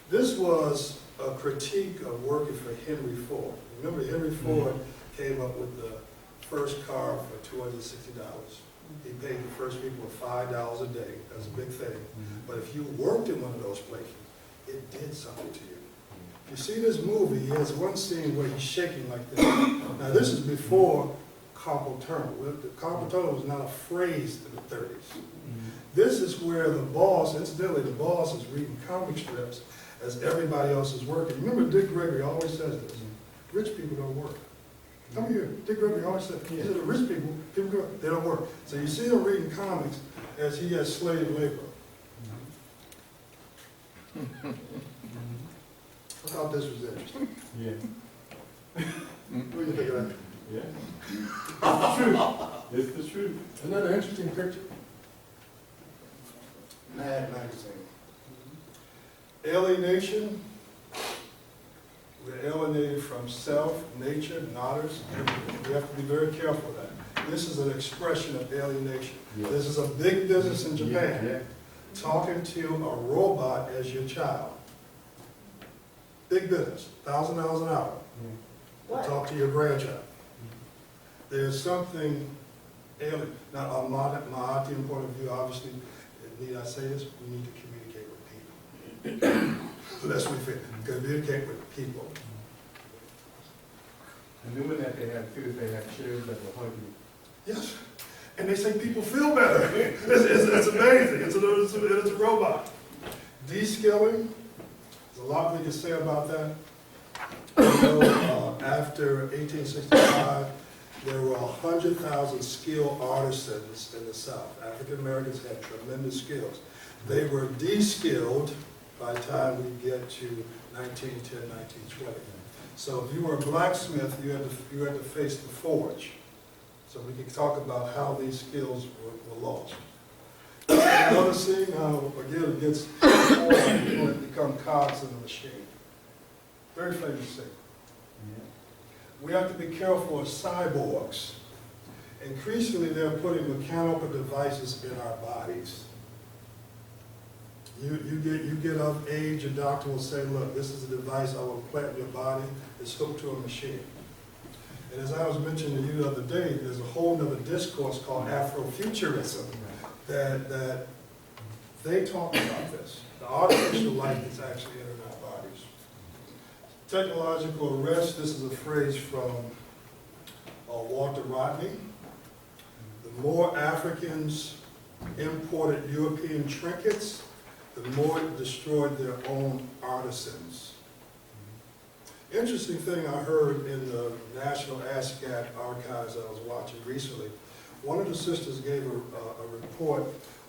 This was a critique of working for Henry Ford. Remember, Henry Ford came up with the first car for $260. He paid the first people $5 a day. That's a big thing. But if you worked in one of those places, it did something to you. You see this movie, he has one scene where he's shaking like this. Now this is before carpal tunnel. The carpal tunnel was not a phrase in the 30s. This is where the boss, incidentally, the boss is reading comic strips as everybody else is working. Remember Dick Gregory always says this, rich people don't work. Come here, Dick Gregory always said, he said the rich people they don't work. So you see him reading comics as he has slave labor. I thought this was interesting. Yeah. What do you think of that? Yeah. It's the truth. It's the truth. Isn't that an interesting picture? Mad magazine. Alienation. We're alienated from self, nature, others. We have to be very careful of that. This is an expression of alienation. Yeah. This is a big business in Japan. Yeah. Talking to a robot as your child. Big business, $1,000 an hour. To talk to your grandchild. There's something alien. Now, a Mahatian point of view, obviously, need I say this? We need to communicate with people. Let's be fair. Communicate with people. And then with that, they have chairs that will hug you. Yes. And they say people feel better. It's amazing. It's a robot. De-skilling. There's a lot we can say about that. After 1865, there were 100,000 skilled artisans in the South. African Americans had tremendous skills. They were de-skilled by the time we get to 1910, 1920. So if you were a blacksmith, you had to face the forge. So we can talk about how these skills were lost. Another scene, again, it gets people that become cogs in the machine. Very famous scene. We have to be careful of cyborgs. Increasingly, they're putting mechanical devices in our bodies. You get of age, your doctor will say, look, this is a device I will implant in your body. It's hooked to a machine. And as I was mentioning to you the other day, there's a whole other discourse called Afrofuturism that they talk about this. The artificial life that's actually entering our bodies. Technological arrest, this is a phrase from Walter Rodney. The more Africans imported European trinkets, the more it destroyed their own artisans. Interesting thing I heard in the National ASCAC archives I was watching recently, one of the sisters gave a report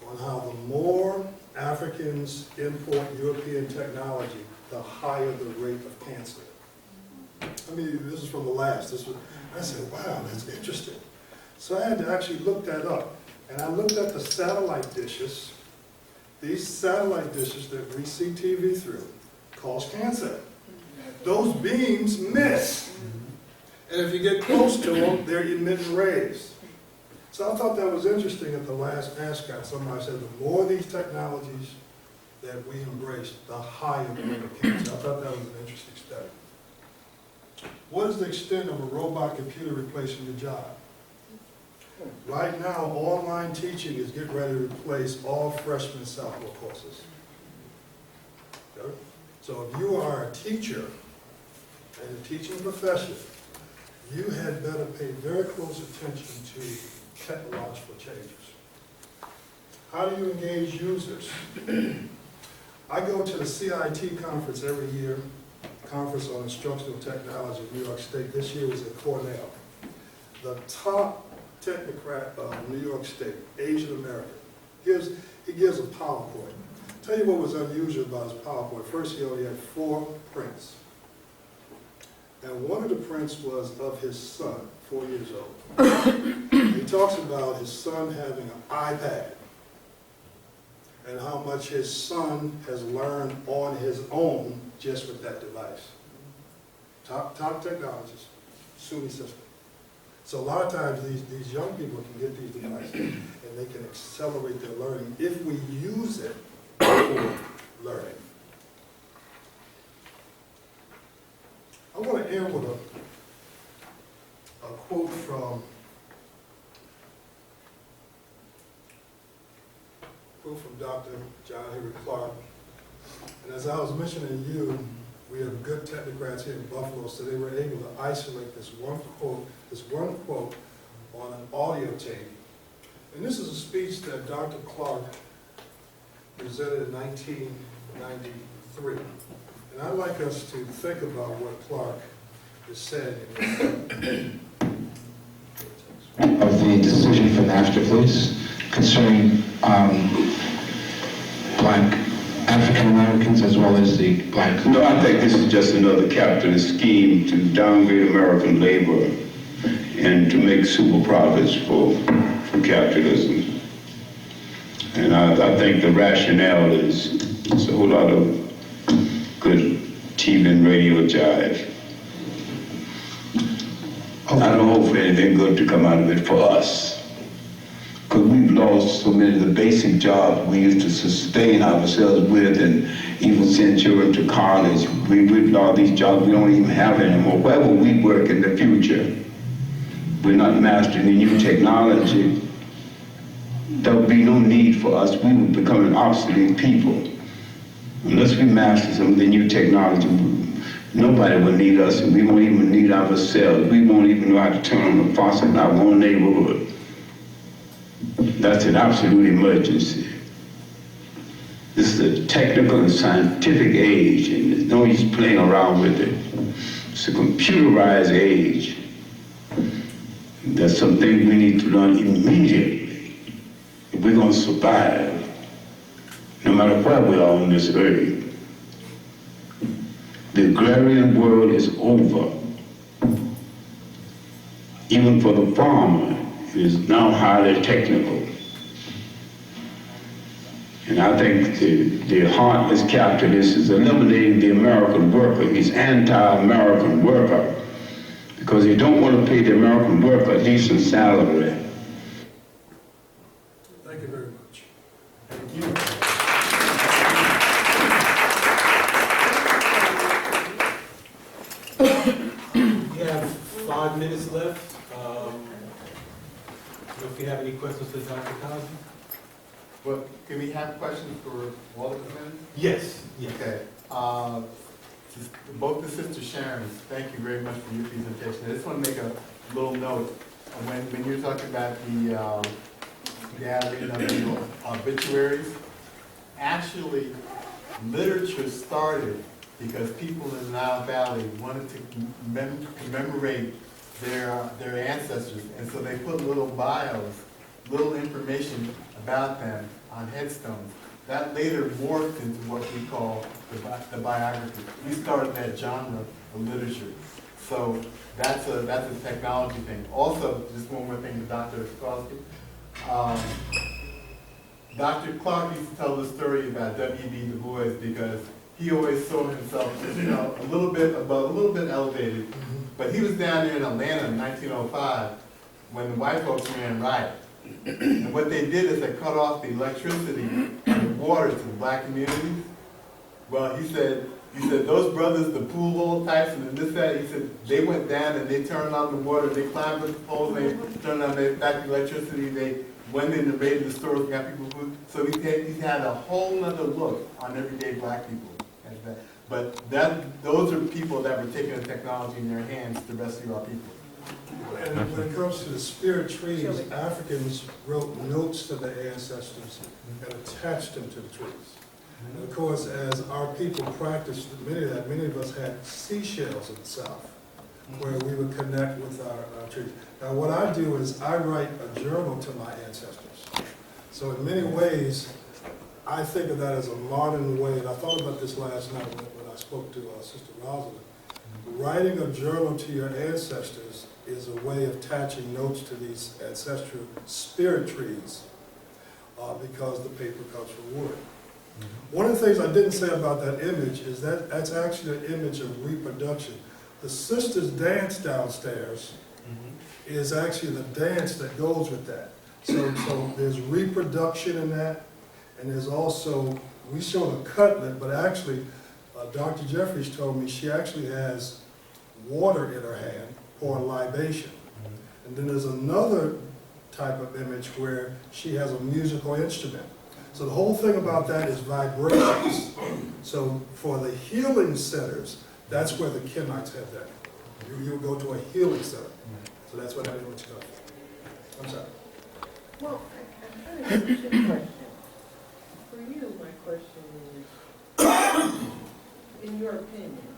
on how the more Africans import European technology, the higher the rate of cancer. I mean, this is from the last. I said, wow, that's interesting. So I had to actually look that up. And I looked at the satellite dishes. These satellite dishes that we see TV through cause cancer. Those beams miss. And if you get close to them, they're emitting rays. So I thought that was interesting at the last ASCAC. Somebody said the more of these technologies that we embrace, the higher the rate of cancer. I thought that was an interesting study. What is the extent of a robot computer replacing your job? Right now, online teaching is getting ready to replace all freshman sophomore courses. Okay? So if you are a teacher and a teaching profession, you had better pay very close attention to technological changes. How do you engage users? I go to the CIT conference every year, Conference on Instructional Technology in New York State. This year was at Cornell. The top technocrat of New York State, Asian American, he gives a PowerPoint. Tell you what was unusual about his PowerPoint. First, he only had 4 prints. And one of the prints was of his son, 4 years old. He talks about his son having an iPad and how much his son has learned on his own just with that device. Top technologists, SUNY system. So a lot of times these young people can get these devices and they can accelerate their learning if we use it for learning. I want to end with a quote from Dr. John Henry Clark. And as I was mentioning to you, we have good technocrats here in Buffalo, so they were able to isolate this one quote on an audio tape. And this is a speech that Dr. Clark presented in 1993. And I'd like us to think about what Clark is saying. Of the decision for NAFTA, please, concerning black African Americans as well as the black. No, I think this is just another capitalist scheme to downgrade American labor and to make super profits for capitalism. And I think the rationale is a whole lot of good TV and radio jive. I don't hope for anything good to come out of it for us. Because we've lost so many of the basic jobs we used to sustain ourselves with and even send children to college. We've lost these jobs we don't even have anymore. Where will we work in the future? We're not mastering the new technology. There will be no need for us. We will become an obsolete people. Unless we master some of the new technology, nobody will need us, and we won't even need ourselves. We won't even know how to turn on the faucet in our own neighborhood. That's an absolute emergency. This is a technical and scientific age, and there's no use playing around with it. It's a computerized age. There's some things we need to learn immediately if we're going to survive, no matter where we are on this earth. The agrarian world is over. Even for the farmer, it is now highly technical. And I think the heartless capitalist is eliminating the American worker. He's anti-American worker because he don't want to pay the American worker a decent salary. Thank you very much. Thank you. We have 5 minutes left. If you have any questions for Dr. Cosby? Well, can we have questions for all of the men? Yes. Yes. Okay. Both the Sister Sharon, thank you very much for your presentation. I just want to make a little note. When you're talking about the gathering of the obituaries, actually, literature started because people in the Nile Valley wanted to commemorate their ancestors, and so they put little bios, little information about them on headstones. That later morphed into what we call the biography. We started that genre of literature. So that's a technology thing. Also, just one more thing to Dr. Crosby. Dr. Clark used to tell the story about W.B. Du Bois because he always saw himself, a little bit above, a little bit elevated. But he was down there in Atlanta in 1905 when the white folks ran riot. And what they did is they cut off the electricity and the water to the black communities. Well, he said those brothers, the pool hole types and this, that, he said they went down and they turned on the water, they climbed up the poles, they turned on the back electricity, they went in and made the stores, got people food. So he had a whole nother look on everyday black people. But those are people that were taking the technology in their hands to rescue our people. And when it comes to the spirit trees, Africans wrote notes to their ancestors and attached them to the trees. And of course, as our people practiced many of us had seashells in the South, where we would connect with our trees. Now what I do is I write a journal to my ancestors. So in many ways, I think of that as a modern way, and I thought about this last night when I spoke to Sister Rosalind. Writing a journal to your ancestors is a way of attaching notes to these ancestral spirit trees because the paper comes from wood. One of the things I didn't say about that image is that that's actually an image of reproduction. The sisters' dance downstairs is actually the dance that goes with that. So there's reproduction in that, and there's also, we showed a cutlet, but actually Dr. Jeffries told me she actually has water in her hand for a libation. And then there's another type of image where she has a musical instrument. So the whole thing about that is vibrations. So for the healing centers, that's where the Kenites have that. You go to a healing center. So that's what that image comes from. I'm sorry. Well, I kind of have a question. For you, my question is, in your opinion,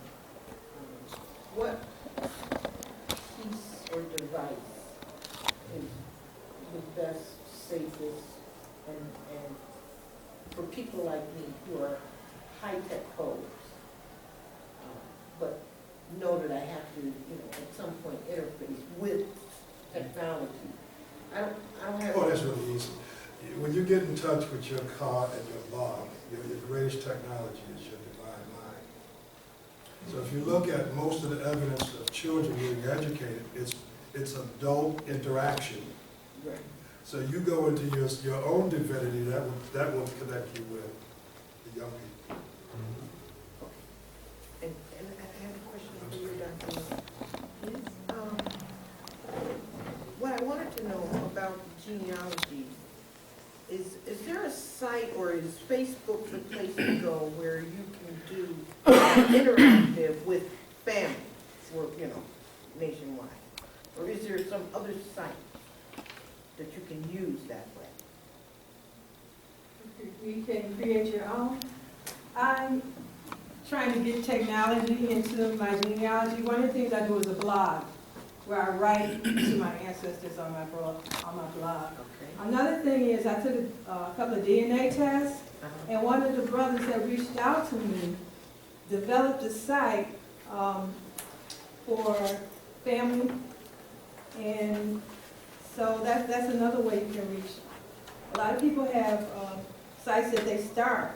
what piece or device is the best, safest, and for people like me who are high-tech folks, but know that I have to, at some point interface with technology. I don't have. Oh, that's really easy. When you get in touch with your car and your log, your greatest technology is your divine mind. So if you look at most of the evidence of children being educated, it's adult interaction. Right. So you go into your own divinity, that will connect you with the young people. And I have a question for you, Dr. What I wanted to know about genealogy is there a site or is Facebook the place to go where you can do interactive with families, or nationwide? Or is there some other site that you can use that way? You can create your own. I'm trying to get technology into my genealogy. One of the things I do is a blog, where I write to my ancestors on my blog. Okay. Another thing is I took a couple of DNA tests, and one of the brothers that reached out to me developed a site for family, and so that's another way you can reach. A lot of people have sites that they start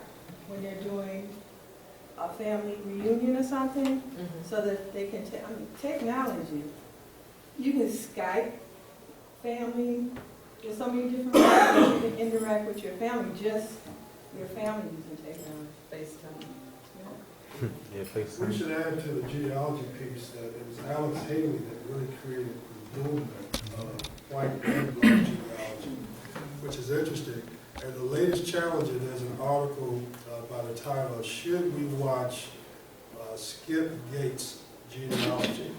when they're doing a family reunion or something, so that they can, technology. You can Skype family. There's so many different ways that you can interact with your family, just your family using technology. FaceTime. Yeah, FaceTime. We should add to the genealogy piece that it was Alex Haley that really created the movement of white and black genealogy, which is interesting. And the latest challenger, there's an article by the title of "Should We Watch Skip Gates' Genealogy?"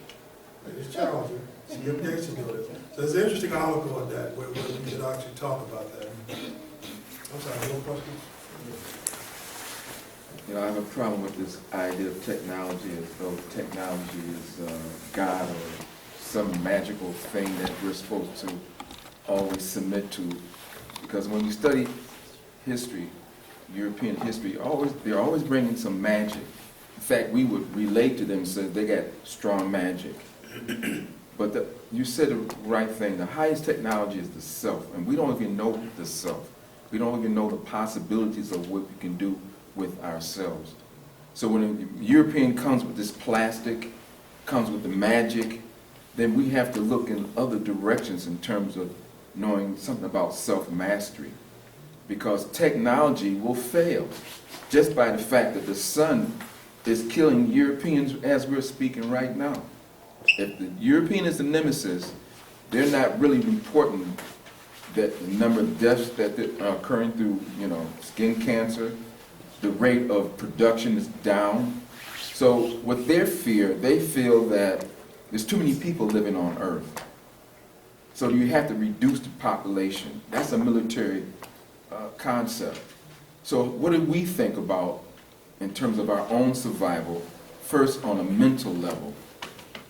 Latest challenger, Skip Gates is doing it. So there's an interesting article on that where we can actually talk about that. I'm sorry, no questions? I have a problem with this idea of technology as though technology is God or some magical thing that we're supposed to always submit to. Because when you study history, European history, they're always bringing some magic. In fact, we would relate to them and say they got strong magic. But you said the right thing. The highest technology is the self, and we don't even know the self. We don't even know the possibilities of what we can do with ourselves. So when a European comes with this plastic, comes with the magic, then we have to look in other directions in terms of knowing something about self-mastery, because technology will fail just by the fact that the sun is killing Europeans as we're speaking right now. If the European is the nemesis, they're not really reporting that the number of deaths that are occurring through, skin cancer, the rate of production is down. So with their fear, they feel that there's too many people living on Earth. So you have to reduce the population. That's a military concept. So what do we think about in terms of our own survival, first on a mental level?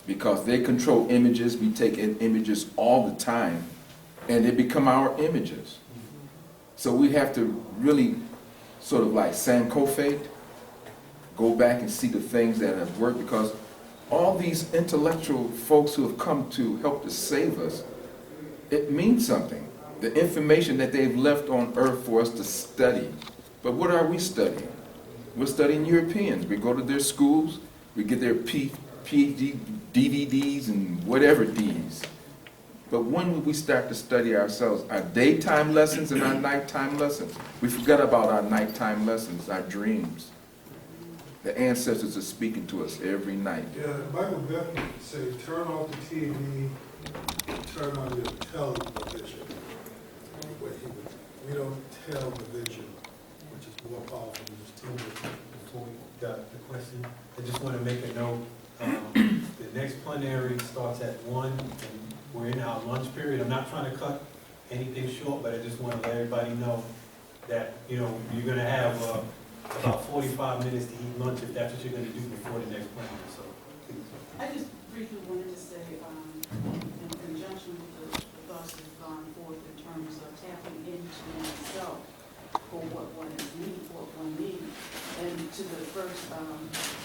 Because they control images, we take in images all the time, and they become our images. So we have to really sort of like Sankofa, go back and see the things that have worked, because all these intellectual folks who have come to help to save us, it means something. The information that they've left on Earth for us to study. But what are we studying? We're studying Europeans. We go to their schools, we get their PhD DVDs and whatever Ds. But when will we start to study ourselves? Our daytime lessons and our nighttime lessons. We forget about our nighttime lessons, our dreams. The ancestors are speaking to us every night. Yeah, the Bible definitely says, turn off the TV, turn on your television. We don't tell the vision, which is more powerful than this TV. Before we got the question, I just want to make a note. The next plenary starts at 1, and we're in our lunch period. I'm not trying to cut anything short, but I just want to let everybody know that, you're going to have about 45 minutes to eat lunch if that's what you're going to do before the next plenary. So, please. I just briefly wanted to say, in conjunction with the thoughts that have gone forth in terms of tapping into oneself for what one is needing, what one needs. And to the first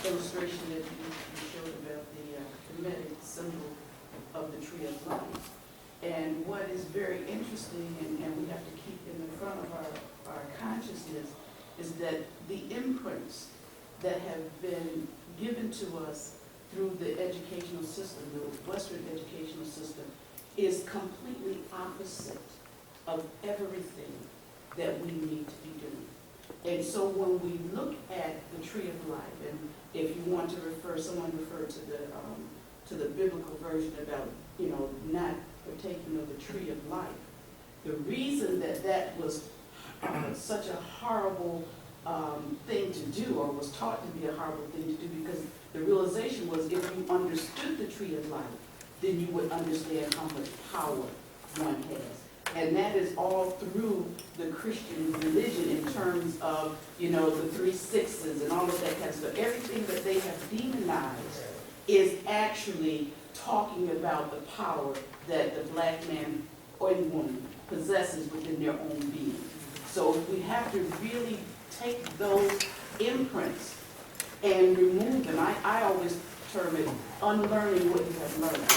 illustration that you showed about the Kemetic symbol of the tree of life. And what is very interesting, and we have to keep in the front of our consciousness, is that the imprints that have been given to us through the educational system, the Western educational system, is completely opposite of everything that we need to be doing. And so when we look at the tree of life, and if you want to someone referred to the biblical version about, not partaking of the tree of life. The reason that was such a horrible thing to do, or was taught to be a horrible thing to do, because the realization was if you understood the tree of life, then you would understand how much power one has. And that is all through the Christian religion in terms of, the 3 6s and all of that kind of stuff. Everything that they have demonized is actually talking about the power that the black man or woman possesses within their own being. So we have to really take those imprints and remove them. I always term it unlearning what you have learned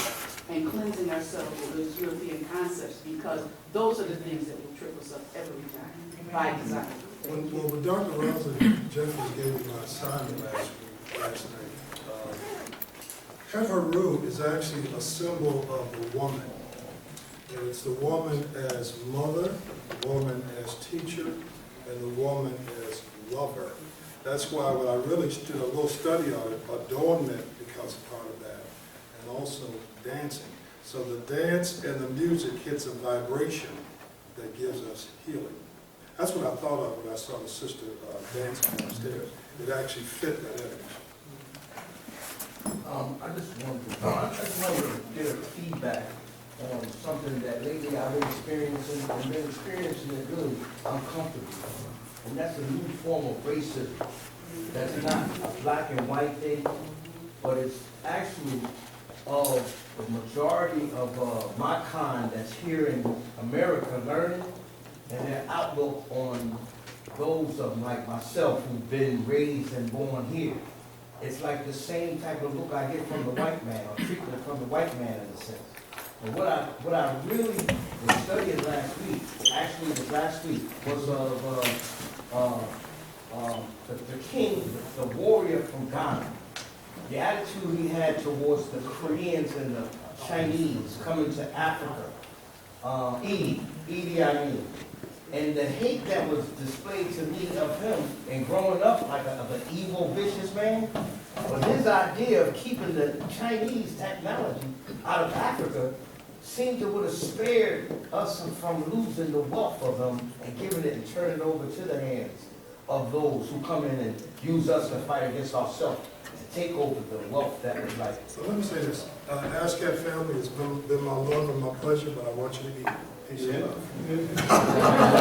and cleansing ourselves of those European concepts, because those are the things that will trip us up every time, by design. When Dr. Rosa Jeffries gave me my assignment last night, her root is actually a symbol of the woman. And it's the woman as mother, the woman as teacher, and the woman as lover. That's why when I really did a little study on it, adornment becomes part of that, and also dancing. So the dance and the music hits a vibration that gives us healing. That's what I thought of when I saw the sister dancing downstairs. It actually fit that image. I just wanted to get a feedback on something that lately I've been experiencing, and been experiencing it really uncomfortably. And that's a new form of racism. That's not a black and white thing, but it's actually of the majority of my kind that's here in America learning, and their outlook on those of like myself who've been raised and born here. It's like the same type of look I get from the white man, or treatment from the white man in a sense. And what I really was studying last week, actually it was last week, was of the king, the warrior from Ghana. The attitude he had towards the Koreans and the Chinese coming to Africa. Idi Amin. And the hate that was displayed to me of him and growing up like an evil, vicious man, was his idea of keeping the Chinese technology out of Africa seemed to would have spared us from losing the wealth of them and giving it and turning it over to the hands of those who come in and use us to fight against ourselves, to take over the wealth that was like. So let me say this, ASCAC family has been my love and my pleasure, but I want you to eat. Peace and love.